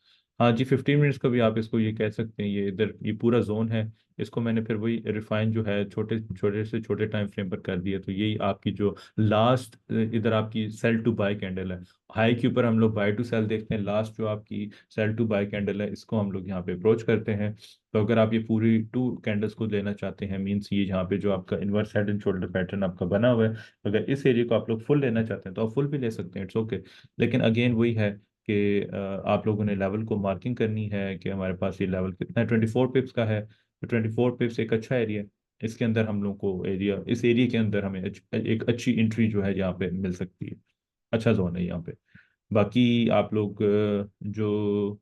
हाँ जी, 15 मिनट्स का भी आप इसको ये कह सकते हैं। ये इधर ये पूरा जोन है, इसको मैंने फिर वही रिफाइन जो है छोटे छोटे से छोटे टाइम फ्रेम पर कर दिया। तो यही आपकी जो लास्ट इधर आपकी सेल टू बाय कैंडल है। हाई के ऊपर हम लोग बाय टू सेल देखते हैं, लास्ट जो आपकी सेल टू बाय कैंडल है इसको हम लोग यहाँ पे अप्रोच करते हैं। तो अगर आप ये पूरी टू कैंडल्स को लेना चाहते हैं, मीन्स ये यहाँ पे जो आपका inverse head and shoulder pattern आपका बना हुआ है, अगर इस एरिया को आप लोग फुल लेना चाहते हैं तो आप फुल भी ले सकते हैं, इट्स ओके। लेकिन अगेन वही है कि आप लोगों ने लेवल को मार्किंग करनी है कि हमारे पास ये लेवल कितना है, 24 पिप्स का है। तो 24 पिप्स एक अच्छा एरिया है, इसके अंदर हम लोग को एरिया, इस एरिया के अंदर हमें एक अच्छी एंट्री जो है यहाँ पे मिल सकती है। अच्छा जोन है यहाँ पे। बाकी आप लोग जो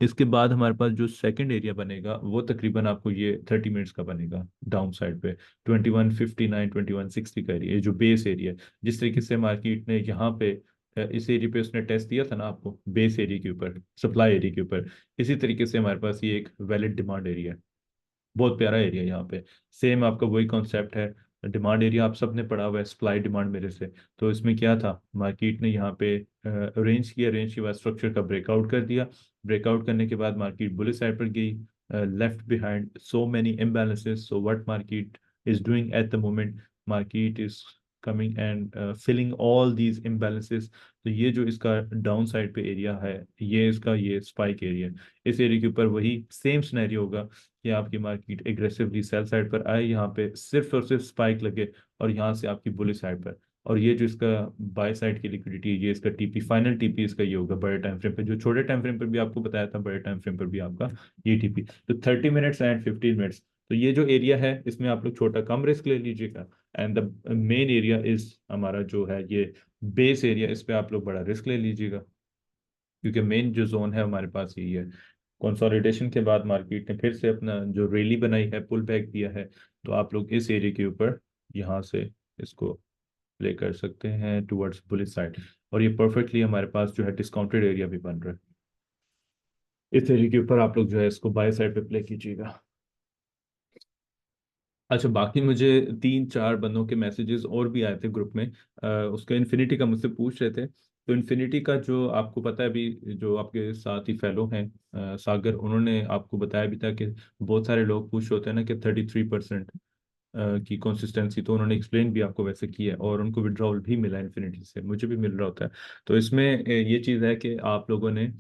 इसके बाद हमारे पास जो सेकंड एरिया बनेगा वो तकरीबन आपको ये 30 मिनट्स का बनेगा डाउन साइड पे। 2159 2160 का एरिया, ये जो बेस एरिया है, जिस तरीके से मार्केट ने यहाँ पे इस एरिया पे उसने टेस्ट दिया था ना आपको, बेस एरिया के ऊपर, सप्लाई एरिया के ऊपर, इसी तरीके से हमारे पास ये एक वैलिड डिमांड एरिया है। बहुत प्यारा एरिया यहाँ पे। सेम आपका वही कॉन्सेप्ट है। डिमांड एरिया आप सबने पढ़ा हुआ है, सप्लाई डिमांड मेरे से। तो इसमें क्या था, मार्केट ने यहाँ पे रेंज किया, रेंज के बाद स्ट्रक्चर का ब्रेकआउट कर दिया। ब्रेकआउट करने के बाद मार्केट बुलिश साइड पर गई, left behind so many imbalances. So what market is doing at the moment, market is coming and filling all these imbalances. तो ये जो इसका डाउन साइड पे एरिया है, ये इसका ये स्पाइक एरिया है। इस एरिया के ऊपर वही सेम सिनेरियो होगा कि आपकी मार्केट एग्रेसिवली सेल साइड पर आए, यहाँ पे सिर्फ और सिर्फ स्पाइक लगे, और यहाँ से आपकी बुलिश साइड पर। और ये जो इसका बाय साइड की लिक्विडिटी है, ये इसका टीपी, फाइनल टीपी इसका ये होगा बड़े टाइम फ्रेम पे। जो छोटे टाइम फ्रेम पर भी आपको बताया था, बड़े टाइम फ्रेम पर भी आपका ये टीपी। तो 30 मिनट्स एंड 15 मिनट्स, तो ये जो एरिया है इसमें आप लोग छोटा कम रिस्क ले लीजिएगा। And the main area is हमारा जो है ये बेस एरिया, इस पे आप लोग बड़ा रिस्क ले लीजिएगा, क्योंकि मेन जो जोन है हमारे पास यही है। कंसोलिडेशन के बाद मार्केट ने फिर से अपना जो रैली बनाई है, पुल बैक दिया है। तो आप लोग इस एरिया के ऊपर यहाँ से इसको प्ले कर सकते हैं टुवर्ड्स बुलिश साइड। और ये परफेक्टली हमारे पास जो है डिस्काउंटेड एरिया भी बन रहा है। इस एरिया के ऊपर आप लोग जो है इसको बाय साइड पे प्ले कीजिएगा। अच्छा, बाकी मुझे 3 4 बंदों के मैसेजेस और भी आए थे ग्रुप में, उसका इन्फिनिटी का मुझसे पूछ रहे थे। तो इन्फिनिटी का जो आपको पता है, अभी जो आपके साथ ही फेलो हैं सागर, उन्होंने आपको बताया भी था कि बहुत सारे लोग पूछ होते हैं ना कि 33% की कंसिस्टेंसी, तो उन्होंने एक्सप्लेन भी आपको वैसे की है, और उनको विड्रॉल भी मिला इन्फिनिटी से, मुझे भी मिल रहा होता है। तो इसमें ये चीज़ है कि आप लोगों ने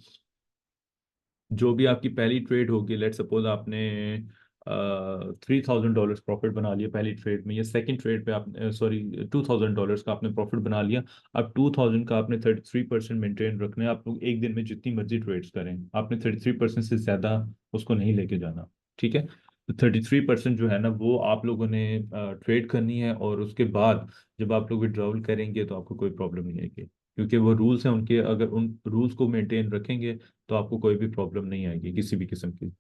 जो भी आपकी पहली ट्रेड होगी, लेट सपोज आपने $3000 प्रॉफिट बना लिया पहली ट्रेड में, या सेकंड ट्रेड पे आप सॉरी $2000 का आपने प्रॉफिट बना लिया। अब 2000 का आपने 33% मेंटेन रखना है। आप लोग एक दिन में जितनी मर्जी ट्रेड्स करें, आपने 33% से ज्यादा उसको नहीं लेके जाना, ठीक है। तो 33% जो है ना वो आप लोगों ने ट्रेड करनी है, और उसके बाद जब आप लोग विड्रॉवल करेंगे तो आपको कोई प्रॉब्लम नहीं आएगी, क्योंकि वो रूल्स हैं उनके। अगर उन रूल्स को मेंटेन रखेंगे तो आपको कोई भी प्रॉब्लम नहीं आएगी किसी भी किस्म की।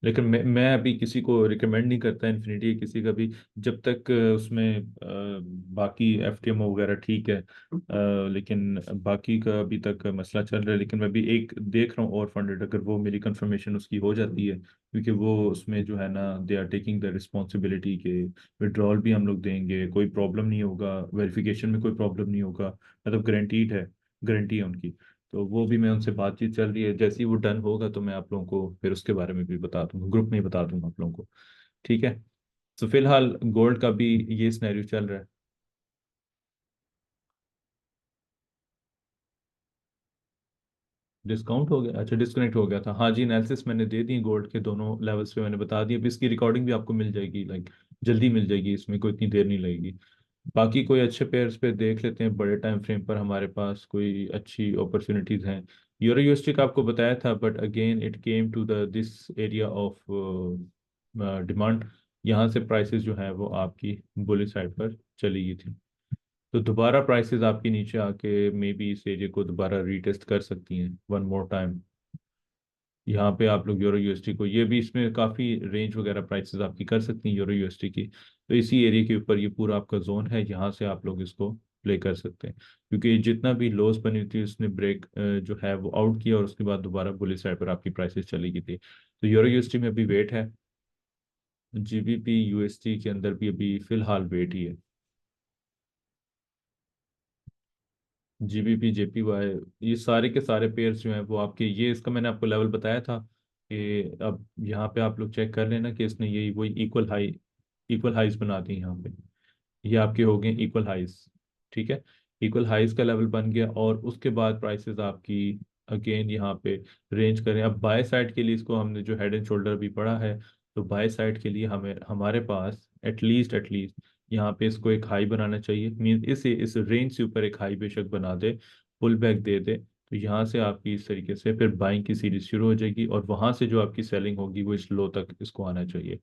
लेकिन मैं अभी किसी को रिकमेंड नहीं करता इन्फिनिटी किसी का भी, जब तक उसमें बाकी एफटीएम वगैरह ठीक है। लेकिन बाकी का अभी तक मसला चल रहा है। लेकिन मैं भी एक देख रहा हूँ और फंडेड, अगर वो मेरी कंफर्मेशन उसकी हो जाती है, क्योंकि वो उसमें जो है ना they are taking the responsibility के विड्रॉल भी हम लोग देंगे, कोई प्रॉब्लम नहीं होगा, वेरिफिकेशन में कोई प्रॉब्लम नहीं होगा, मतलब गारंटीड है, गारंटी है उनकी। तो वो भी मैं उनसे बातचीत चल रही है, जैसे ही वो डन होगा तो मैं आप लोगों को फिर उसके बारे में भी बता दूंगा, ग्रुप में ही बता दूंगा आप लोगों को, ठीक है। तो फिलहाल गोल्ड का भी ये सिनेरियो चल रहा है। डिस्काउंट हो गया, अच्छा डिस्कनेक्ट हो गया था। हाँ जी, एनालिसिस मैंने दे दी गोल्ड के दोनों लेवल्स पे, मैंने बता दिया। अब इसकी रिकॉर्डिंग भी आपको मिल जाएगी, लाइक जल्दी मिल जाएगी, इसमें कोई इतनी देर नहीं लगेगी। बाकी कोई अच्छे पेयर्स पे देख लेते हैं, बड़े टाइम फ्रेम पर हमारे पास कोई अच्छी अपॉर्चुनिटीज हैं। यूरो यूएसटी का आपको बताया था, but again it came to the this area of demand. यहाँ से प्राइसेस जो है वो आपकी बुलिश साइड पर चली गई थी। तो दोबारा प्राइसेस आपकी नीचे आके मे बी इस एरिया को दोबारा रीटेस्ट कर सकती हैं वन मोर टाइम। यहाँ पे आप लोग यूरो यूएसटी को, ये भी इसमें काफ़ी रेंज वगैरह प्राइसेस आपकी कर सकती हैं यूरो यूएसटी की। तो इसी एरिया के ऊपर ये पूरा आपका जोन है, यहाँ से आप लोग इसको प्ले कर सकते हैं, क्योंकि जितना भी लॉस बनी थी उसने ब्रेक जो है वो आउट किया, और उसके बाद दोबारा बुलिश साइड पर आपकी प्राइसेस चली गई थी। तो यूरो यूएसटी में अभी वेट है, जीबीपी यूएसटी के अंदर भी अभी फिलहाल वेट ही है। जीबीपी जेपीवाई, ये सारे के सारे पेयर्स जो हैं वो आपके, ये इसका मैंने आपको लेवल बताया था कि अब यहाँ पे आप लोग चेक कर लेना कि इसने यही वही इक्वल हाइज बना दी यहाँ पे। ये आपके हो गए इक्वल हाइज। ठीक है, इक्वल हाइज का लेवल बन गया, और उसके बाद प्राइसेस आपकी अगेन यहाँ पे रेंज करें। अब बाय साइड के लिए इसको हमने जो हेड एंड शोल्डर भी पढ़ा है, तो बाय साइड के लिए हमें हमारे पास एटलीस्ट यहाँ पे इसको एक हाई बनाना चाहिए। मीन इस रेंज से ऊपर एक हाई बेशक बना दे, पुल बैक दे दे, तो यहाँ से आपकी इस तरीके से फिर बाइंग की सीरीज शुरू हो जाएगी, और वहां से जो आपकी सेलिंग होगी वो इस लो तक इसको आना चाहिए।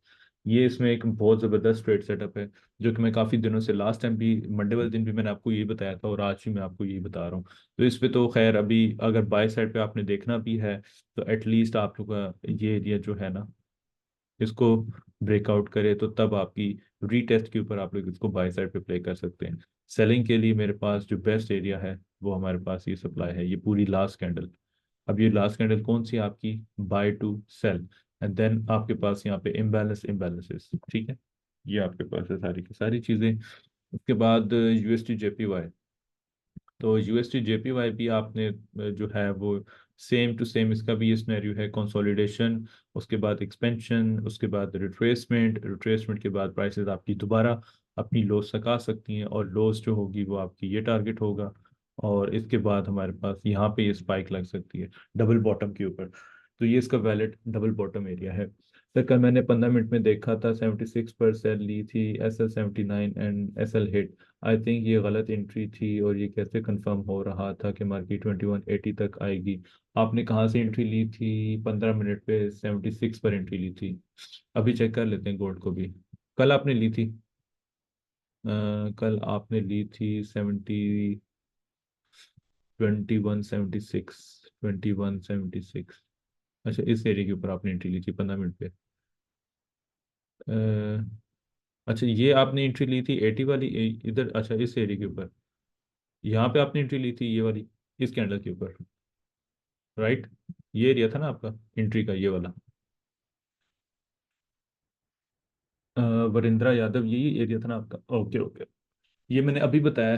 ये इसमें एक बहुत ज़बरदस्त ट्रेड सेटअप है, जो कि मैं काफ़ी दिनों से, लास्ट टाइम भी मंडे वाले दिन भी मैंने आपको यही बताया था, और आज भी मैं आपको यही बता रहा हूँ। तो इस पे तो खैर अभी अगर बाय साइड पे आपने देखना भी है, तो एटलीस्ट आप लोग का ये एरिया जो है ना, इसको ब्रेकआउट करे तो तब आपकी रीटेस्ट के ऊपर आप लोग इसको बाय साइड पे प्ले कर सकते हैं। सेलिंग के लिए मेरे पास जो बेस्ट एरिया है वो हमारे पास ये सप्लाई है, ये पूरी लास्ट कैंडल। अब ये लास्ट कैंडल कौन सी है आपकी? Buy to sell, and then आपके पास यहाँ पे इम्बैलेंसेस। ठीक है, ये आपके पास है सारी की सारी चीज़ें। उसके बाद यूएसटी जेपीवाई, तो यूएसटी जेपीवाई भी आपने जो है वो सेम टू सेम, इसका भी ये सिनेरियो है, कंसोलिडेशन, उसके बाद एक्सपेंशन, उसके बाद रिट्रेसमेंट के बाद प्राइसेस आपकी दोबारा अपनी लोस तक आ सकती हैं, और लोस जो होगी वो आपकी ये टारगेट होगा, और इसके बाद हमारे पास यहाँ पे ये स्पाइक लग सकती है डबल बॉटम के ऊपर। तो ये इसका वैलिड डबल बॉटम एरिया है। सर कल मैंने 15 मिनट में देखा था 76 पर सेल ली थी, SL 79 and SL hit. I think ये गलत एंट्री थी, और ये कैसे कंफर्म हो रहा था कि मार्केट 2180 तक आएगी? आपने कहाँ से एंट्री ली थी? 15 मिनट पे 76 पर एंट्री ली थी। अभी चेक कर लेते हैं गोल्ड को भी। कल आपने ली थी, कल आपने ली थी 2176। अच्छा, इस एरिया के ऊपर आपने एंट्री ली थी 15 मिनट पे। अच्छा, ये आपने एंट्री ली थी 80 वाली इधर, अच्छा इस एरिया के ऊपर, यहाँ पे आपने एंट्री ली थी ये वाली, इस कैंडल के ऊपर, राइट? ये एरिया था ना आपका एंट्री का, ये वाला। वरिंद्रा यादव, यही एरिया था ना आपका? Okay okay. ये मैंने अभी बताया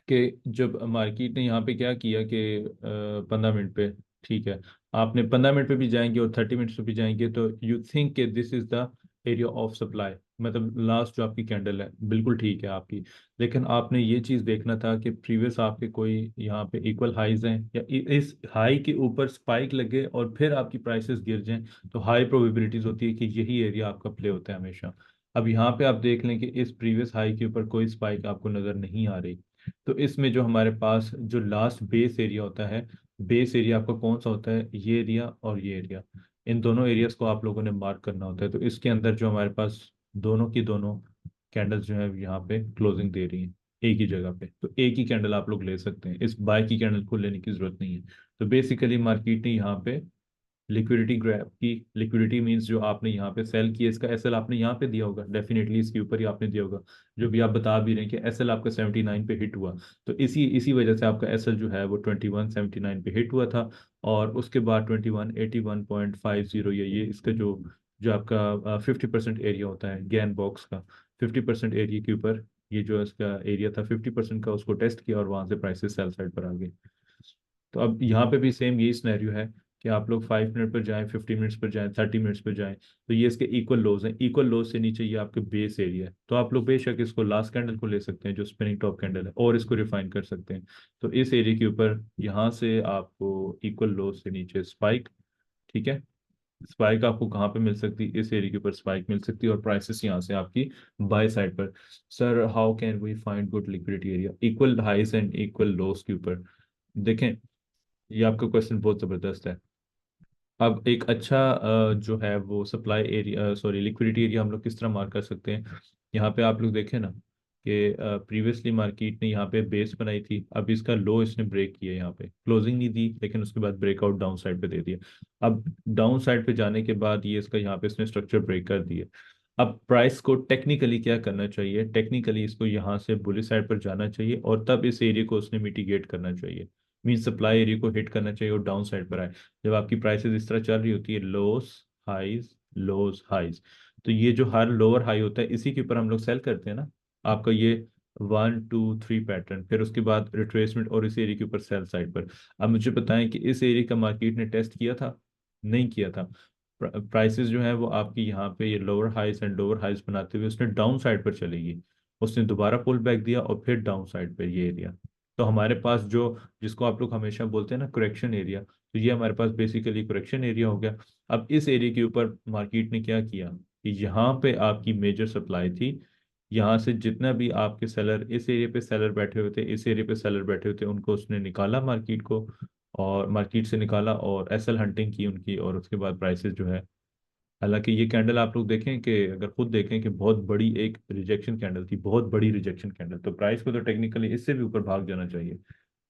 कि जब मार्केट ने यहाँ पे क्या किया कि 15 मिनट पे, ठीक है, आपने 15 मिनट पे भी जाएंगे और 30 मिनट्स पे भी जाएंगे, तो यू थिंक कि this is the area of supply, मतलब लास्ट जो आपकी कैंडल है बिल्कुल ठीक है आपकी। लेकिन आपने ये चीज़ देखना था कि प्रीवियस आपके कोई यहाँ पे इक्वल हाइज हैं, या इस हाई के ऊपर स्पाइक लगे और फिर आपकी प्राइसेस गिर जाएं, तो हाई प्रोबेबिलिटीज होती है कि यही एरिया आपका प्ले होता है हमेशा। अब यहाँ पे आप देख लें कि इस प्रीवियस हाई के ऊपर कोई स्पाइक आपको नज़र नहीं आ रही, तो इसमें जो हमारे पास जो लास्ट बेस एरिया होता है, बेस एरिया आपका कौन सा होता है? ये एरिया और ये एरिया, इन दोनों एरियाज को आप लोगों ने मार्क करना होता है। तो इसके अंदर जो हमारे पास दोनों की दोनों कैंडल्स जो है यहाँ पे क्लोजिंग दे रही हैं एक ही जगह पे, तो एक ही कैंडल आप लोग ले सकते हैं, इस बाय की कैंडल को लेने की जरूरत नहीं है। तो बेसिकली मार्केट ने यहाँ पे लिक्विडिटी ग्रैब की, लिक्विडिटी मींस जो आपने यहाँ पे सेल किया, इसका एसएल आपने यहाँ पे दिया होगा, डेफिनेटली इसके ऊपर ही आपने दिया होगा। जो भी आप बता भी रहे हैं कि एसएल आपका 79 पे हिट हुआ, तो इसी इसी वजह से आपका एसएल जो है वो 2179 पे हिट हुआ था, और उसके बाद 2181.50, ये इसका जो जो आपका 50% एरिया होता है गैन बॉक्स का, 50% एरिया के ऊपर ये जो इसका एरिया था 50% का, उसको टेस्ट किया और वहां से प्राइसेस सेल साइड पर आ गए। तो अब यहाँ पे भी सेम यही सिनेरियो है कि आप लोग 5 मिनट पर जाएं, 15 मिनट्स पर जाएं, 30 मिनट्स पर जाएं, तो ये इसके इक्वल लोज हैं, इक्वल लोज से नीचे ये आपके बेस एरिया है, तो आप लोग बेशक इसको लास्ट कैंडल को ले सकते हैं जो स्पिनिंग टॉप कैंडल है, और इसको रिफाइन कर सकते हैं। तो इस एरिया के ऊपर यहाँ से आपको इक्वल लोज से नीचे स्पाइक, ठीक है, स्पाइक आपको कहाँ पे मिल सकती है? इस एरिया के ऊपर स्पाइक मिल सकती है, और प्राइसेस यहाँ से आपकी बाय साइड पर। Sir how can we find good liquidity area? Equal highs and equal lows के ऊपर देखें। ये आपका क्वेश्चन बहुत ज़बरदस्त है। अब एक अच्छा जो है वो supply area, sorry liquidity area हम लोग किस तरह मार्क कर सकते हैं? यहाँ पे आप लोग देखें ना कि प्रीवियसली मार्केट ने यहाँ पे बेस बनाई थी, अब इसका लो इसने ब्रेक किया, यहाँ पे क्लोजिंग नहीं दी, लेकिन उसके बाद ब्रेकआउट डाउन साइड पे दे दिया। अब डाउन साइड पे जाने के बाद ये इसका यहाँ पे इसने स्ट्रक्चर ब्रेक कर दिया। अब प्राइस को टेक्निकली क्या करना चाहिए? टेक्निकली इसको यहाँ से बुलिश साइड पर जाना चाहिए, और तब इस एरिया को उसने मिटिगेट करना चाहिए, मीन सप्लाई एरिया को हिट करना चाहिए और डाउन साइड पर आए। जब आपकी प्राइसेस इस तरह चल रही होती है, लोस हाइज, तो ये जो हर लोअर हाई होता है इसी के ऊपर हम लोग सेल करते हैं ना। आपका ये 1 2 3 पैटर्न, फिर उसके बाद रिट्रेसमेंट और इस एरिया के ऊपर सेल साइड पर। अब मुझे बताएं कि इस एरिया का मार्केट ने टेस्ट किया था? नहीं किया था। प्राइसेस जो है वो आपकी यहाँ पे ये लोअर हाइस एंड लोअर हाइस बनाते हुए उसने डाउन साइड पर चलेगी। उसने दोबारा पुल बैक दिया और फिर डाउन साइड पर ये एरिया। तो हमारे पास जो, जिसको आप लोग हमेशा बोलते हैं ना करेक्शन एरिया, तो ये हमारे पास बेसिकली करेक्शन एरिया हो गया। अब इस एरिया के ऊपर मार्केट ने क्या किया कि यहाँ पे आपकी मेजर सप्लाई थी, यहाँ से जितना भी आपके सेलर, इस एरिया पे सेलर बैठे हुए थे, इस एरिया पे सेलर बैठे हुए थे, उनको उसने निकाला मार्केट को, और मार्केट से निकाला और एसएल हंटिंग की उनकी, और उसके बाद प्राइसेस जो है, हालांकि ये कैंडल आप लोग देखें कि अगर खुद देखें कि बहुत बड़ी एक रिजेक्शन कैंडल थी, बहुत बड़ी रिजेक्शन कैंडल, तो प्राइस को तो टेक्निकली इससे भी ऊपर भाग जाना चाहिए,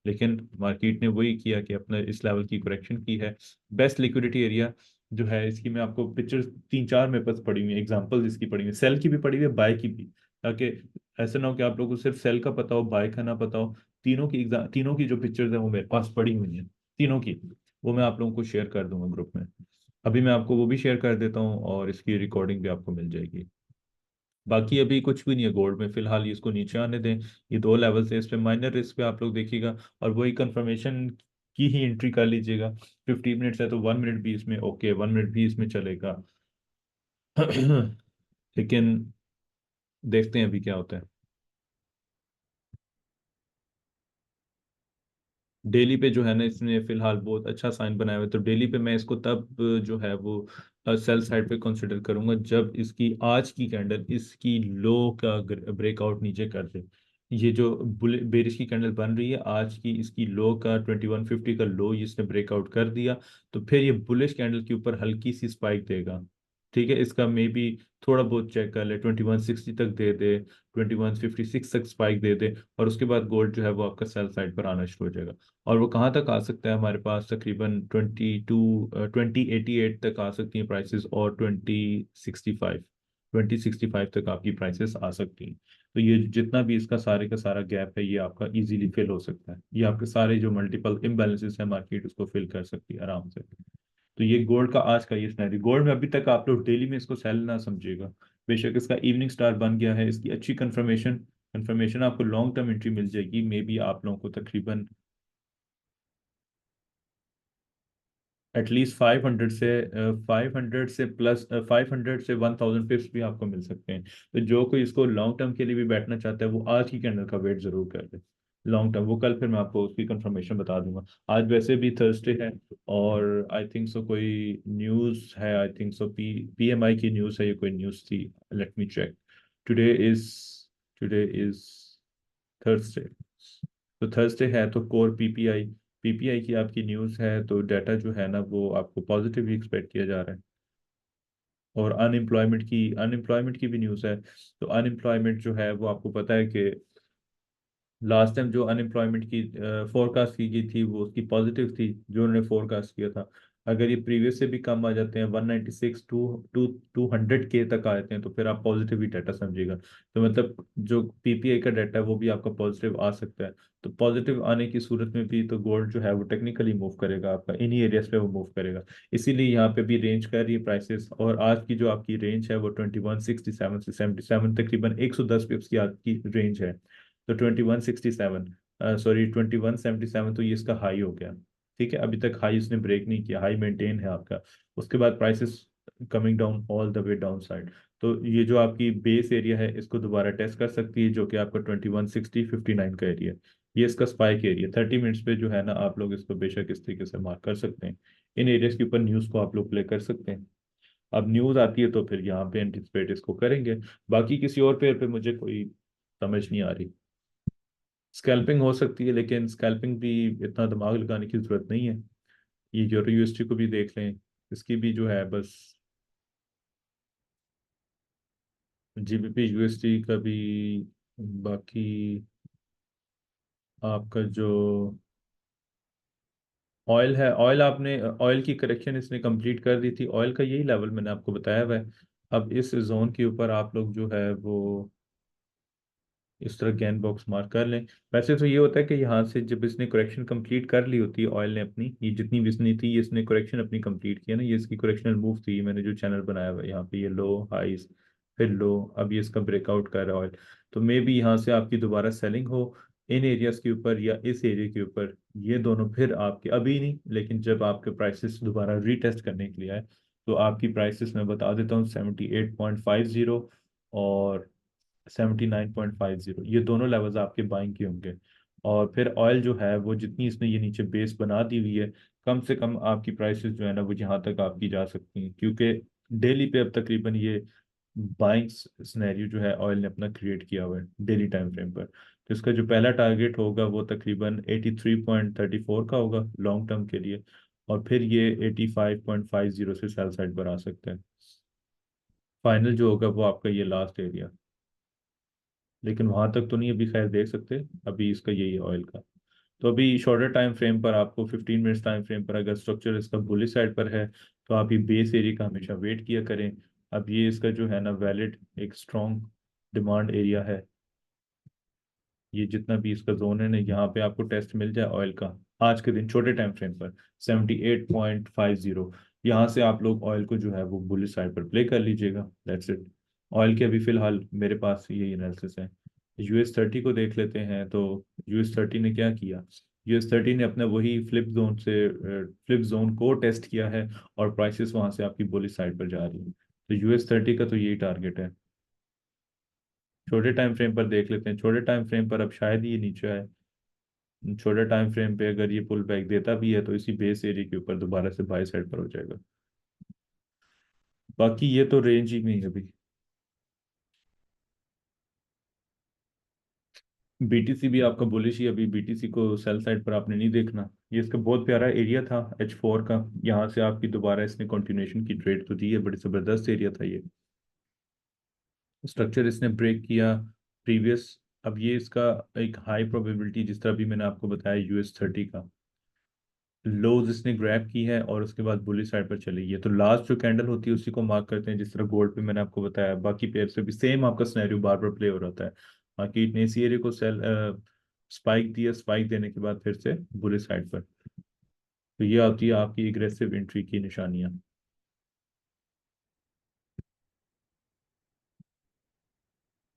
लेकिन मार्केट ने वही किया कि अपने इस लेवल की करेक्शन की है। बेस्ट लिक्विडिटी एरिया जो है, इसकी मैं आपको पिक्चर्स 3 4 मेरे पास पड़ी हुई है, एग्जांपल्स इसकी पड़ी हुई है, सेल की भी पड़ी हुई है, बाय की भी, ताकि ऐसा ना हो कि आप लोगों को सिर्फ सेल का पता हो, बाय का ना पता हो। तीनों की जो पिक्चर्स है वो मेरे पास पड़ी हुई हैं, तीनों की। वो मैं आप लोगों को शेयर कर दूंगा ग्रुप में। अभी मैं आपको वो भी शेयर कर देता हूँ और इसकी रिकॉर्डिंग भी आपको मिल जाएगी। बाकी अभी कुछ भी नहीं है गोल्ड में फिलहाल, इसको नीचे आने दें। ये 2 लेवल से, इस पे माइनर रिस्क पे आप लोग देखिएगा, और वही कंफर्मेशन की ही एंट्री कर लीजिएगा। 50 मिनट्स है तो 1 मिनट भी इसमें ओके, 1 मिनट भी इसमें चलेगा। लेकिन देखते हैं अभी क्या होता है। डेली पे जो है ना, इसने फिलहाल बहुत अच्छा साइन बनाया हुआ है, तो डेली पे मैं इसको तब जो है वो सेल साइड पे कंसिडर करूंगा जब इसकी आज की कैंडल इसकी लो का ब्रेकआउट नीचे कर दे। ये जो बेरिश की कैंडल बन रही है आज की, इसकी लो का 2150 का लो इसने ब्रेकआउट कर दिया, तो फिर ये बुलिश कैंडल के ऊपर हल्की सी स्पाइक देगा। ठीक है, इसका मे बी थोड़ा बहुत चेक कर ले, 2160 तक दे दे, 2156 तक स्पाइक दे दे, और उसके बाद गोल्ड जो है वो आपका सेल साइड पर आना शुरू हो जाएगा। और वो कहाँ तक आ सकता है हमारे पास, तकरीबन 2088 तक आ सकती हैं प्राइसेस, और 2065 तक आपकी प्राइसेस आ सकती हैं। तो ये जितना भी इसका सारे का सारा गैप है ये आपका इजीली फिल हो सकता है, ये आपके सारे जो मल्टीपल इम्बैलेंसेस है मार्केट उसको फिल कर सकती है आराम से। तो ये गोल्ड का आज का ये सिनेरियो, गोल्ड में अभी तक आप लोग डेली में इसको सेल ना समझिएगा। बेशक इसका इवनिंग स्टार बन गया है, इसकी अच्छी कंफर्मेशन कंफर्मेशन आपको लॉन्ग टर्म एंट्री मिल जाएगी, मे बी आप लोगों को तकरीबन एटलीस्ट 500 से प्लस 500 से 1000 पिप्स भी आपको मिल सकते हैं। तो जो कोई इसको लॉन्ग टर्म के लिए भी बैठना चाहता है वो आज की कैंडल का वेट जरूर कर ले। लॉन्ग टर्म वो कल फिर मैं आपको उसकी कंफर्मेशन बता दूंगा। आज वैसे भी थर्सडे है, और आई थिंक सो कोई न्यूज़ है, आई थिंक सो पीएमआई की न्यूज़ है, ये कोई न्यूज़ थी, let me check. Today is today is Thursday. तो थर्सडे है तो कोर पीपीआई, पीपीआई की आपकी न्यूज़ है, तो डाटा जो है ना वो आपको पॉजिटिव ही एक्सपेक्ट किया जा रहा है। और अनएम्प्लॉयमेंट की भी न्यूज़ है। तो अनएम्प्लॉयमेंट जो है वो आपको पता है कि लास्ट टाइम जो अनएम्प्लॉयमेंट की फोरकास्ट की गई थी वो उसकी पॉजिटिव थी, जो उन्होंने फोरकास्ट किया था। अगर ये प्रीवियस से भी कम आ जाते हैं, 196 200 के तक आ जाते हैं, तो फिर आप पॉजिटिव ही डाटा समझिएगा। तो मतलब जो पीपीआई का डाटा है वो भी आपका पॉजिटिव आ सकता है। तो पॉजिटिव आने की सूरत में भी तो गोल्ड जो है वो टेक्निकली मूव करेगा, आपका इन्हीं एरियाज पे वो मूव करेगा। इसीलिए यहाँ पे भी रेंज कर रही है प्राइसेस, और आज की जो आपकी रेंज है वो 2167 से 77, तकरीबन 110 पिप्स की आपकी रेंज है। तो 2167, सॉरी 2177, तो ये इसका हाई हो गया। ठीक है, अभी तक हाई इसने ब्रेक नहीं किया, हाई मेंटेन है आपका। उसके बाद prices coming down all the way down side. तो ये जो आपकी बेस एरिया है इसको दोबारा टेस्ट कर सकती है, जो कि आपका 2160 59 का एरिया है। ये इसका स्पाइक एरिया 30 मिनट्स पे जो है ना, आप लोग इसको बेशक इस तरीके से मार्क कर सकते हैं। इन एरियाज के ऊपर न्यूज़ को आप लोग प्ले कर सकते हैं। अब न्यूज़ आती है तो फिर यहाँ पे एंटिसिपेट इसको करेंगे। बाकी किसी और पेयर पे मुझे कोई समझ नहीं आ रही। स्कैल्पिंग हो सकती है, लेकिन स्कैल्पिंग भी इतना दिमाग लगाने की जरूरत नहीं है। ये यूरो यूएसटी को भी देख लें, इसकी भी जो है बस, जीबीपी यूएसटी का भी। बाकी आपका जो ऑयल है, ऑयल आपने ऑयल की करेक्शन इसने कंप्लीट कर दी थी, ऑयल का यही लेवल मैंने आपको बताया हुआ है। अब इस जोन के ऊपर आप लोग जो है वो इस तरह गैन बॉक्स मार्क कर लें। वैसे तो ये होता है कि यहाँ से जब इसने करेक्शन कंप्लीट कर ली होती है ऑयल ने अपनी, ये जितनी भी इसने थी, ये इसने करेक्शन अपनी कंप्लीट किया ना, ये इसकी करेक्शनल मूव थी, मैंने जो चैनल बनाया हुआ है यहाँ पे, ये लो हाइस फिर लो, अभी इसका ब्रेकआउट कर रहा है ऑयल, तो मे बी यहाँ से आपकी दोबारा सेलिंग हो इन एरियाज के ऊपर या इस एरिया के ऊपर। ये दोनों फिर आपके, अभी नहीं लेकिन जब आपके प्राइसेस दोबारा रीटेस्ट करने के लिए आए, तो आपकी प्राइसेस मैं बता देता हूँ 78.50 और 79.50, ये दोनों लेवल्स आपके बाइंग के होंगे। और फिर ऑयल जो है वो जितनी इसने ये नीचे बेस बना दी हुई है, कम से कम आपकी प्राइसेस जो है ना वो यहाँ तक आपकी जा सकती हैं, क्योंकि डेली पे अब तकरीबन ये बाइंग सिनेरियो जो है ऑयल ने अपना क्रिएट किया हुआ है डेली टाइम फ्रेम पर। तो इसका जो पहला टारगेट होगा वो तकरीबन 83.34 का होगा लॉन्ग टर्म के लिए, और फिर ये 85.50 से सेल साइड पर आ सकता है। फाइनल जो होगा वो आपका ये लास्ट एरिया, लेकिन वहां तक तो नहीं अभी खैर देख सकते, अभी इसका यही है ऑयल का। तो अभी शॉर्टर टाइम फ्रेम पर आपको 15 मिनट्स टाइम फ्रेम पर अगर स्ट्रक्चर इसका बुलिश साइड पर है, तो आप ये बेस एरिया का हमेशा वेट किया करें। अब ये इसका जो है ना वैलिड एक स्ट्रॉन्ग डिमांड एरिया है, ये जितना भी इसका जोन है ना, यहाँ पे आपको टेस्ट मिल जाए ऑयल का आज के दिन छोटे टाइम फ्रेम पर 78.50, यहाँ से आप लोग ऑयल को जो है वो बुलिश साइड पर प्ले कर लीजिएगा। That's it. ऑयल के अभी फिलहाल मेरे पास यही एनालिसिस है। US30 को देख लेते हैं, तो US30 ने क्या किया। US30 ने अपने वही फ्लिप जोन को टेस्ट किया है, और प्राइसेस वहां से आपकी बुलिश साइड पर जा रही है। तो US30 का तो यही टारगेट है। छोटे टाइम फ्रेम पर देख लेते हैं, छोटे टाइम फ्रेम पर अब शायद ये नीचे आए। छोटे टाइम फ्रेम पे अगर ये पुल बैक देता भी है तो इसी बेस एरिया के ऊपर दोबारा से बाई साइड पर हो जाएगा। बाकी ये तो रेंज ही में है अभी। BTC भी आपका बुलिश ही, अभी BTC को सेल साइड पर आपने नहीं देखना। ये इसका बहुत प्यारा एरिया था H4 का, यहाँ से आपकी दोबारा इसने कंटिन्यूएशन की ट्रेड तो दी है, बड़ी जबरदस्त एरिया था ये। स्ट्रक्चर इसने ब्रेक किया प्रीवियस। अब ये इसका एक हाई प्रोबेबिलिटी, जिस तरह भी मैंने आपको बताया US30 का लोज इसने ग्रैब की है और उसके बाद बुलिश साइड पर चली गई है। तो लास्ट जो कैंडल होती है उसी को मार्क करते हैं, जिस तरह गोल्ड पे मैंने आपको बताया। बाकी पेयर से भी सेम आपका सिनेरियो बार बार प्ले हो रहा है। बाकी ने इसी एरिया को सेल स्पाइक दिया, स्पाइक देने के बाद फिर से बुलिश साइड पर। तो ये आती है आपकी एग्रेसिव एंट्री की निशानियां।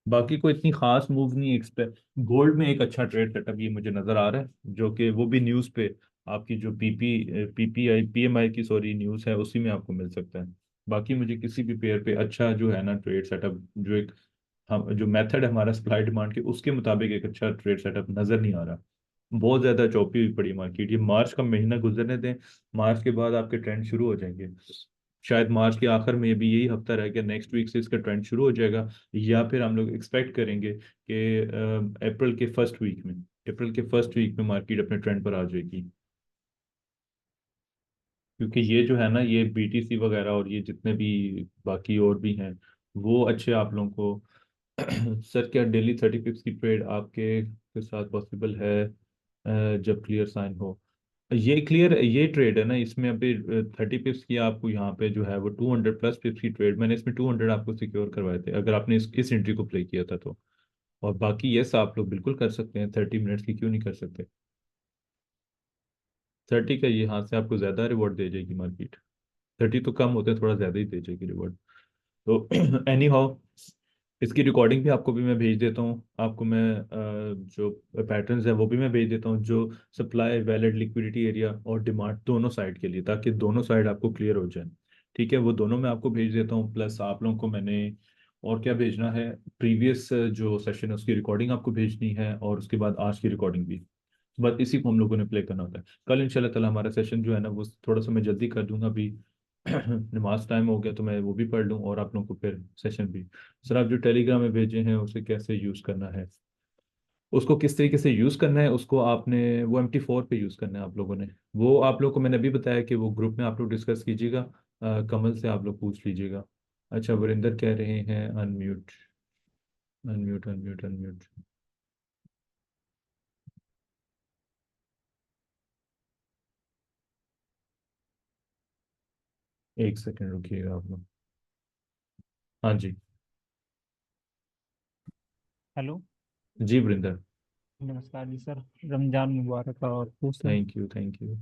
बाकी कोई इतनी खास मूव नहीं एक्सपेक्ट। गोल्ड में एक अच्छा ट्रेड सेटअप ये मुझे नजर आ रहा है, जो कि वो भी न्यूज़ पे आपकी जो PPI PMI की सॉरी न्यूज़ है उसी में आपको मिल सकता है। बाकी मुझे किसी भी पेयर पे अच्छा जो है ना ट्रेड सेटअप, जो एक हम जो मेथड है हमारा सप्लाई डिमांड के, उसके मुताबिक एक अच्छा ट्रेड सेटअप नजर नहीं आ रहा। बहुत ज्यादा चौपी हुई पड़ी मार्केट, ये मार्च का महीना गुजरने दें, मार्च के बाद आपके ट्रेंड शुरू हो जाएंगे। शायद मार्च के आखिर में भी यही हफ्ता रह गया, नेक्स्ट वीक से इसका ट्रेंड शुरू हो जाएगा। या फिर हम लोग एक्सपेक्ट करेंगे कि अप्रैल के फर्स्ट वीक में मार्केट अपने ट्रेंड पर आ जाएगी। क्योंकि ये जो है ना ये BTC वगैरह और ये जितने भी बाकी और भी हैं, वो अच्छे आप लोगों को सर क्या डेली 30 पिप्स की ट्रेड आपके के साथ पॉसिबल है जब क्लियर साइन हो। ये ट्रेड है ना, इसमें अभी 30 पिप्स की आपको यहाँ पे जो है वो 200+ पिप्स की ट्रेड, मैंने इसमें 200 आपको सिक्योर करवाए थे अगर आपने इस एंट्री को प्ले किया था तो। और बाकी यस आप लोग बिल्कुल कर सकते हैं, 30 मिनट्स की क्यों नहीं कर सकते। 30 का ये हाथ से आपको ज्यादा रिवॉर्ड दे जाएगी मार्केट। 30 तो कम होते हैं, थोड़ा ज्यादा ही दे जाएगी रिवॉर्ड। तो एनी हाउ इसकी रिकॉर्डिंग भी आपको भी मैं भेज देता हूँ, आपको मैं जो पैटर्न्स है वो भी मैं भेज देता हूँ, जो सप्लाई वैलिड लिक्विडिटी एरिया और डिमांड दोनों साइड के लिए, ताकि दोनों साइड आपको क्लियर हो जाए। ठीक है, वो दोनों मैं आपको भेज देता हूँ, प्लस आप लोगों को मैंने और क्या भेजना है, प्रीवियस जो सेशन है उसकी रिकॉर्डिंग आपको भेजनी है, और उसके बाद आज की रिकॉर्डिंग भी। बस इसी को हम लोगों ने प्ले करना होता है। कल इंशाल्लाह ताला हमारा सेशन जो है ना वो थोड़ा सा मैं जल्दी कर दूंगा अभी। नमाज टाइम हो गया तो मैं वो भी पढ़ लूँ, और आप लोगों को फिर सेशन भी। सर आप जो टेलीग्राम में भेजे हैं उसे कैसे यूज़ करना है, उसको किस तरीके से यूज़ करना है, उसको आपने वो MT4 पे यूज़ करना है आप लोगों ने। वो आप लोगों को मैंने अभी बताया कि वो ग्रुप में आप लोग डिस्कस कीजिएगा, कमल से आप लोग पूछ लीजिएगा। अच्छा वरिंदर कह रहे हैं unmute, unmute unmute unmute. 1 second रुकिएगा आप लोग। हाँ जी। हेलो। जी वरिंदर। नमस्कार जी सर, रमजान मुबारक और खुश रहें। Thank you thank you.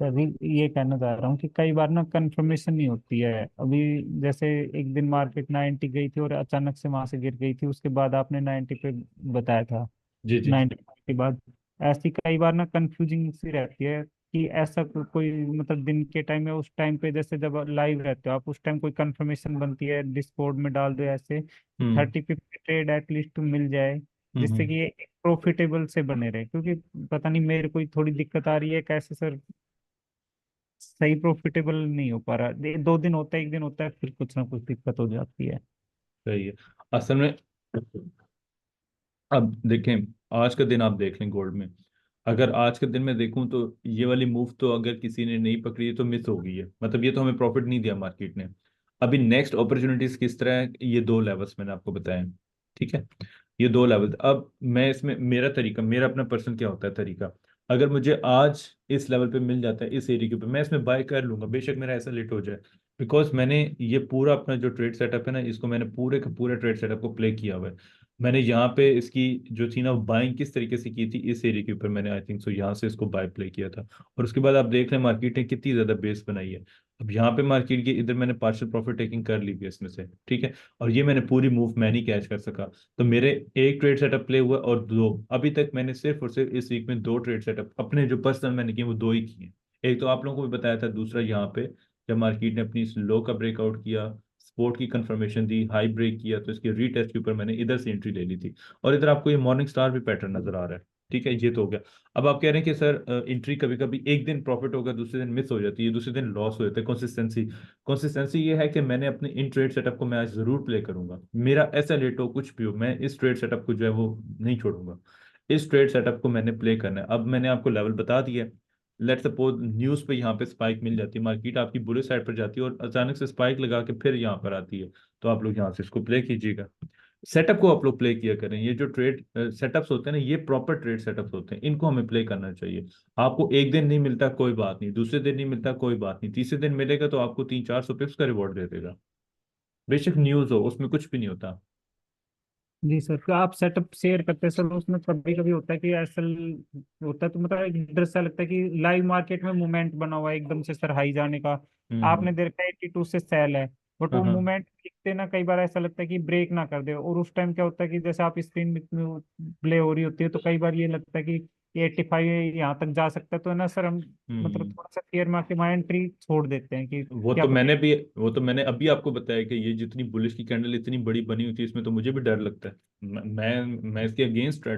अभी ये कहना चाह रहा हूँ कि कई बार ना कंफर्मेशन नहीं होती है। अभी जैसे एक दिन मार्केट 90 गई थी और अचानक से वहां से गिर गई थी, उसके बाद आपने 90 पे बताया था। जी जी। 90 के बाद ऐसी कई बार ना कंफ्यूजिंग सी रहती है कि ऐसा कोई मतलब दिन के टाइम में, उस टाइम पे जैसे जब लाइव रहते हो आप, उस टाइम कोई कंफर्मेशन बनती है डिस्कॉर्ड में डाल दो ऐसे कि हम्म 30-50 ट्रेड एटलीस्ट मिल जाए, जिससे हम्म। कि ये प्रॉफिटेबल से बने रहे। क्योंकि पता नहीं मेरे कोई थोड़ी दिक्कत आ रही है कैसे सर, सही प्रॉफिटेबल नहीं हो पा रहा। 2 दिन होता है, एक दिन होता है, फिर कुछ ना कुछ दिक्कत हो जाती है। सही है। असल में अब देखें, आज का दिन आप देख लें गोल्ड में। अगर आज के दिन में देखूं तो ये वाली मूव तो अगर किसी ने नहीं पकड़ी है तो मिस हो गई है, मतलब ये तो हमें प्रॉफिट नहीं दिया मार्केट ने। अभी नेक्स्ट अपॉर्चुनिटीज किस तरह है, ये दो लेवल्स मैंने आपको बताए हैं। ठीक है, ये दो लेवल। अब मैं इसमें मेरा तरीका, मेरा अपना पर्सन क्या होता है तरीका, अगर मुझे आज इस लेवल पे मिल जाता है इस एरिया के ऊपर, मैं इसमें बाय कर लूंगा, बेशक मेरा ऐसा लेट हो जाए। बिकॉज मैंने ये पूरा अपना जो ट्रेड सेटअप है ना, इसको मैंने पूरे के पूरे ट्रेड सेटअप को प्ले किया हुआ है। मैंने यहाँ पे इसकी जो थी ना बाइंग किस तरीके से की थी इस एरिया के ऊपर, मैंने आई थिंक सो यहाँ से इसको बाय प्ले किया था। और उसके बाद आप देख रहे हैं मार्केट ने कितनी ज्यादा बेस बनाई है। अब यहाँ पे मार्केट की इधर मैंने पार्शियल प्रॉफिट टेकिंग कर ली थी इसमें से, ठीक है। और ये मैंने पूरी मूव मैं नहीं कैच कर सका। तो मेरे एक ट्रेड सेटअप प्ले हुआ और दो, अभी तक मैंने सिर्फ और सिर्फ इस वीक में दो ट्रेड सेटअप अपने जो पर्सनल मैंने किए वो दो ही किए। एक तो आप लोगों को भी बताया था, दूसरा यहाँ पे जब मार्केट ने अपनी लो का ब्रेकआउट किया, सपोर्ट की कंफर्मेशन दी, हाई ब्रेक किया, तो इसके रीटेस्ट के ऊपर मैंने इधर से एंट्री ले ली थी। और इधर आपको ये मॉर्निंग स्टार भी पैटर्न नजर आ रहा है। ठीक है, ये तो हो गया। अब आप कह रहे हैं कि सर एंट्री कभी कभी एक दिन प्रॉफिट होगा, दूसरे दिन मिस हो जाती है, दूसरे दिन लॉस हो जाता है, कंसिस्टेंसी। कंसिस्टेंसी ये है कि मैंने अपने इन ट्रेड सेटअप को मैं आज जरूर प्ले करूंगा, मेरा ऐसा लेट हो कुछ भी हो, मैं इस ट्रेड सेटअप को जो है वो नहीं छोड़ूंगा। इस ट्रेड सेटअप को मैंने प्ले करना है। अब मैंने आपको लेवल बता दिया। लेट सपोज न्यूज पे यहाँ पे स्पाइक मिल जाती है, मार्केट आपकी बुरे साइड पर जाती है और अचानक से स्पाइक लगा के फिर यहाँ पर आती है, तो आप लोग यहाँ से इसको प्ले कीजिएगा। सेटअप को आप लोग प्ले किया करें। ये जो ट्रेड सेटअप्स होते हैं ना, ये प्रॉपर ट्रेड सेटअप्स होते हैं, इनको हमें प्ले करना चाहिए। आपको एक दिन नहीं मिलता कोई बात नहीं, दूसरे दिन नहीं मिलता कोई बात नहीं, तीसरे दिन मिलेगा तो आपको 300-400 पिप्स का रिवॉर्ड दे देगा। बेशक न्यूज हो, उसमें कुछ भी नहीं होता। जी सर, तो आप सेटअप शेयर करते हैं सर, उसमें कभी कभी होता है कि ऐसा होता है तो मतलब एक डर सा लगता है कि लाइव मार्केट में मूवमेंट बना हुआ है एकदम से सर हाई जाने का। आपने हम्म। देखा है 82 से सेल है, बट हाँ वो हाँ। मूवमेंट दिखते ना कई बार ऐसा लगता है कि ब्रेक ना कर दे, और उस टाइम क्या होता है कि जैसे आप स्क्रीन में प्ले हो रही होती है तो कई बार ये लगता है कि ये 85 यहाँ तक जा सकता है, तो है ना सर हम मतलब हम्म। थोड़ा सा फेयर मार्केट में एंट्री छोड़ देते हैं कि वो क्या तो पता। मैंने भी, वो तो मैंने अभी आपको बताया कि ये जितनी बुलिश की कैंडल इतनी बड़ी बनी हुई थी, इसमें तो मुझे भी डर लगता है। मैं इसके अगेंस्ट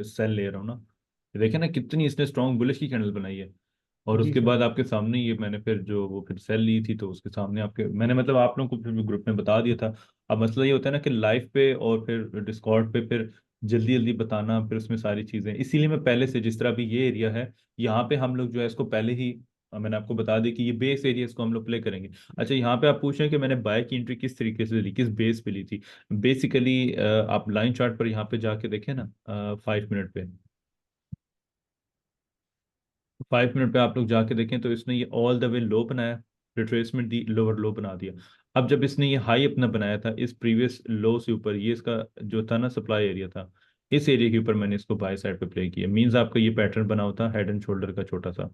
सेल ले रहा हूँ ना। देखे ना कितनी इसने स्ट्रॉन्ग बुलिश की कैंडल बनाई है। और जी उसके सर। बाद आपके सामने ये मैंने फिर जो वो फिर सेल ली थी, तो उसके सामने आपके मैंने मतलब आप लोगों को फिर ग्रुप में बता दिया था। अब मसला ये होता है ना कि लाइव पे और फिर डिस्कॉर्ड पे फिर जल्दी जल्दी बताना, फिर उसमें सारी चीजें, इसीलिए मैं पहले से जिस तरह भी ये एरिया है, यहाँ पे हम लोग जो है इसको पहले ही मैंने आपको बता दी कि ये बेस एरिया, इसको हम लोग प्ले करेंगे। अच्छा, यहाँ पे आप पूछ रहे हैं कि मैंने बाय की एंट्री किस तरीके से ली, किस बेस पे ली थी। बेसिकली आप लाइन चार्ट पर यहाँ पे जाके देखें ना, 5 मिनट पे, 5 मिनट पे आप लोग जाके देखें तो इसने ये ऑल द वे लो बनाया, रिट्रेसमेंट दी, लोअर लो बना दिया। अब जब इसने ये हाई अपना बनाया था इस प्रीवियस लो से ऊपर, ये इसका जो था ना सप्लाई एरिया था, इस एरिया के ऊपर मैंने इसको बाय साइड पे प्ले किया। मींस आपका ये पैटर्न बना होता हेड एंड शोल्डर का छोटा सा,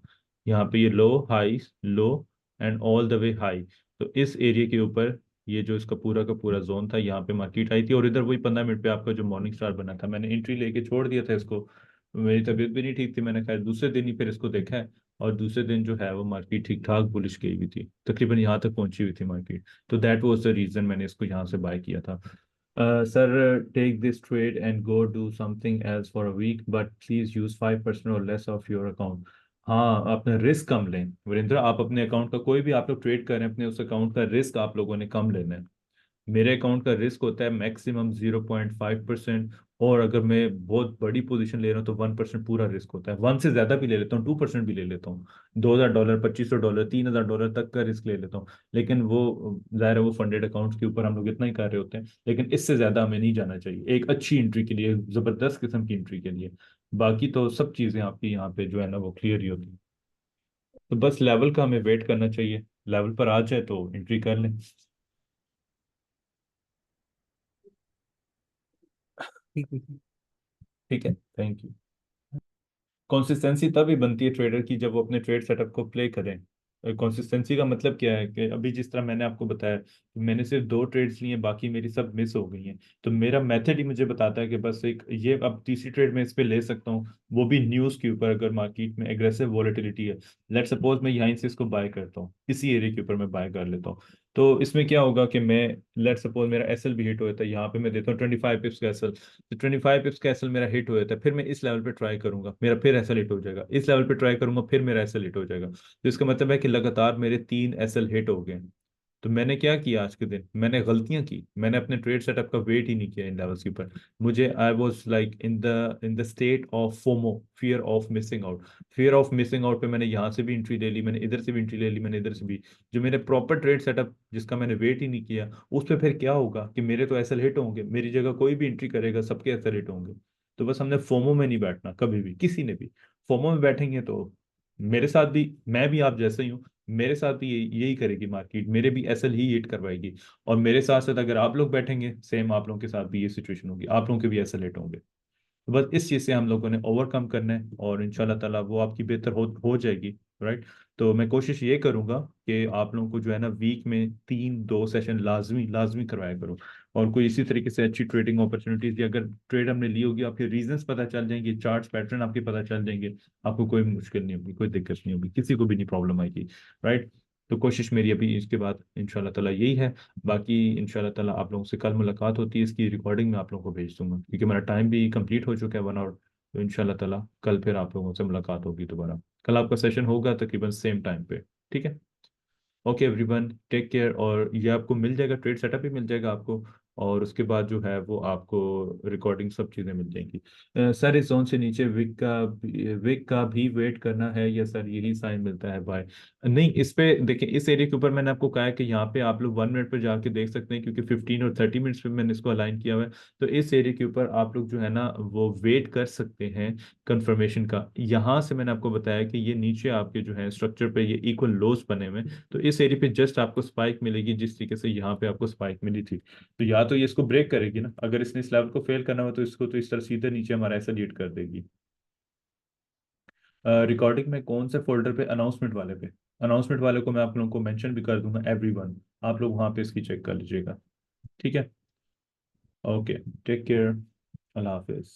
यहाँ पे ये low high low and all the way high. तो इस एरिया के ऊपर ये जो इसका पूरा का पूरा जोन था, यहाँ पे मार्केट आई थी, और इधर वही 15 मिनट पे आपका जो मॉर्निंग स्टार बना था, मैंने एंट्री लेके छोड़ दिया था इसको। मेरी तबीयत भी नहीं ठीक थी, मैंने खैर दूसरे दिन ही फिर इसको देखा है। और दूसरे दिन जो है वो मार्केट ठीक ठाक बुलिश गई हुई थी, तकरीबन यहाँ तक पहुंची हुई थी मार्केट। तो दैट वाज द रीजन मैंने इसको यहाँ से बाय किया था। Sir, take this trade and go do something else for a week, but please use 5% और लेस ऑफ योर अकाउंट। हाँ, अपने रिस्क कम लें वीरेंद्र, आप अपने अकाउंट का कोई भी आप लोग ट्रेड कर रहे हैं, अपने उस अकाउंट का रिस्क आप लोगों ने कम लेना है। मेरे अकाउंट का रिस्क होता है मैक्सिमम 0.5%। और अगर मैं बहुत बड़ी पोजीशन ले रहा हूँ तो 1% पूरा रिस्क होता है, वन से ज्यादा भी ले लेता हूँ, 2% भी ले लेता हूँ। $2,000, $2,500, $3,000 तक का रिस्क ले लेता हूँ। लेकिन वो जाहिर है वो फंडेड अकाउंट्स के ऊपर हम लोग इतना ही कर रहे होते हैं, लेकिन इससे ज्यादा हमें नहीं जाना चाहिए एक अच्छी एंट्री के लिए, जबरदस्त किस्म की एंट्री के लिए। बाकी तो सब चीजें आपकी यहाँ पे जो है ना वो क्लियर ही होती है। तो बस लेवल का हमें वेट करना चाहिए, लेवल पर आ जाए तो एंट्री कर लें। ठीक है। ठीक है, थैंक यू। कंसिस्टेंसी तभी बनती है ट्रेडर की जब वो अपने ट्रेड सेटअप को प्ले करें। कंसिस्टेंसी का मतलब क्या है कि अभी जिस तरह मैंने आपको बताया कि मैंने सिर्फ 2 ट्रेड्स लिए, बाकी मेरी सब मिस हो गई हैं, तो मेरा मेथड ही मुझे बताता है कि बस एक ये अब तीसरी ट्रेड में इस पे ले सकता हूँ, वो भी न्यूज़ के ऊपर, अगर मार्केट में एग्रेसिव वॉलेटिलिटी है। लेट सपोज मैं यहाँ से इसको बाय करता हूँ, इसी एरिया के ऊपर मैं बाय कर लेता हूँ, तो इसमें क्या होगा कि मैं, लेट सपोज मेरा एसएल भी हिट हो जाता है, यहाँ पे मैं देता हूँ 25 पिप्स का एसएल, तो 25 पिप्स का एसएल मेरा हिट हो जाता है, फिर मैं इस लेवल पे ट्राई करूंगा, मेरा फिर एसएल हिट हो जाएगा, इस लेवल पे ट्राई करूंगा, फिर मेरा एसएल हिट हो जाएगा। तो इसका मतलब है कि लगातार मेरे 3 एसएल हिट हो गए। तो मैंने क्या किया आज के दिन, मैंने गलतियां की, मैंने अपने ट्रेड सेटअप का वेट ही नहीं किया इन लेवल्स के ऊपर। मुझे I was like in the state of FOMO, fear of missing out. Fear of missing out पे मैंने यहाँ से भी एंट्री ले ली, मैंने इधर से भी एंट्री ले ली, मैंने इधर से भी, जो मेरे प्रॉपर ट्रेड सेटअप जिसका मैंने वेट ही नहीं किया, उस पर फिर क्या होगा कि मेरे तो एसएल हिट होंगे, मेरी जगह कोई भी एंट्री करेगा सबके एसएल हिट होंगे। तो बस हमने फोमो में नहीं बैठना कभी भी, किसी ने भी। फोमो में बैठेंगे तो मेरे साथ भी, मैं भी आप जैसे ही हूँ, मेरे साथ भी यही करेगी मार्केट, मेरे भी एसएल ही हिट करवाएगी। और मेरे साथ साथ अगर आप लोग बैठेंगे, सेम आप लोगों के साथ भी ये सिचुएशन होगी, आप लोगों के भी एसएल हिट होंगे। तो बस इस चीज़ से हम लोगों ने ओवरकम करना है, और इंशाल्लाह ताला वो आपकी बेहतर हो जाएगी। राइट। तो मैं कोशिश ये करूंगा कि आप लोगों को जो है ना, वीक में 3 2 सेशन लाजमी लाजमी करवाया करूँ। और कोई इसी तरीके से अच्छी ट्रेडिंग अपॉर्चुनिटीज, या अगर ट्रेड हमने ली होगी, आपके रीजंस पता चल जाएंगे, चार्ट्स पैटर्न आपके पता चल जाएंगे, आपको कोई मुश्किल नहीं होगी, कोई दिक्कत नहीं होगी, किसी को भी नहीं प्रॉब्लम आएगी। राइट। तो कोशिश मेरी अभी इसके बाद इंशाल्लाह ताला यही है। बाकी इंशाल्लाह ताला आप लोगों से कल मुलाकात होती है, इसकी रिकॉर्डिंग मैं आप लोगों को भेज दूंगा, क्योंकि मेरा टाइम भी कंप्लीट हो चुका है 1 आवर। तो इंशाल्लाह ताला कल फिर आप लोगों से मुलाकात होगी दोबारा। कल आपका सेशन होगा तकरीबन सेम टाइम पे। ठीक है। Okay everyone, take care. और ये आपको मिल जाएगा, ट्रेड सेटअप भी मिल जाएगा आपको, और उसके बाद जो है वो आपको रिकॉर्डिंग सब चीज़ें मिल जाएंगी। सर इस जोन से नीचे विक का भी वेट करना है, या सर यही साइन मिलता है बाय? नहीं, इस पे देखिए, इस एरिया के ऊपर मैंने आपको कहा है कि यहाँ पे आप लोग 1 मिनट पे जाके देख सकते हैं, क्योंकि 15 और 30 मिनट्स पे मैंने इसको अलाइन किया हुआ है। तो इस एरिया के ऊपर आप लोग जो है ना वो वेट कर सकते हैं कंफर्मेशन का। यहाँ से मैंने आपको बताया कि ये नीचे आपके जो है स्ट्रक्चर पे ये इक्वल लोज बने हुए हैं, तो इस एरिया पे जस्ट आपको स्पाइक मिलेगी, जिस तरीके से यहाँ पे आपको स्पाइक मिली थी। तो या तो ये इसको ब्रेक करेगी ना, अगर इसने इस लेवल को फेल करना हो तो इसको तो इस तरह सीधे नीचे हमारा ऐसा लीड कर देगी। रिकॉर्डिंग में कौन से फोल्डर पे? अनाउंसमेंट वाले पे। अनाउंसमेंट वाले को मैं आप लोगों को मेंशन भी कर दूंगा, एवरीवन, आप लोग वहां पे इसकी चेक कर लीजिएगा। ठीक है। ओके, टेक केयर, अल्लाह हाफिज।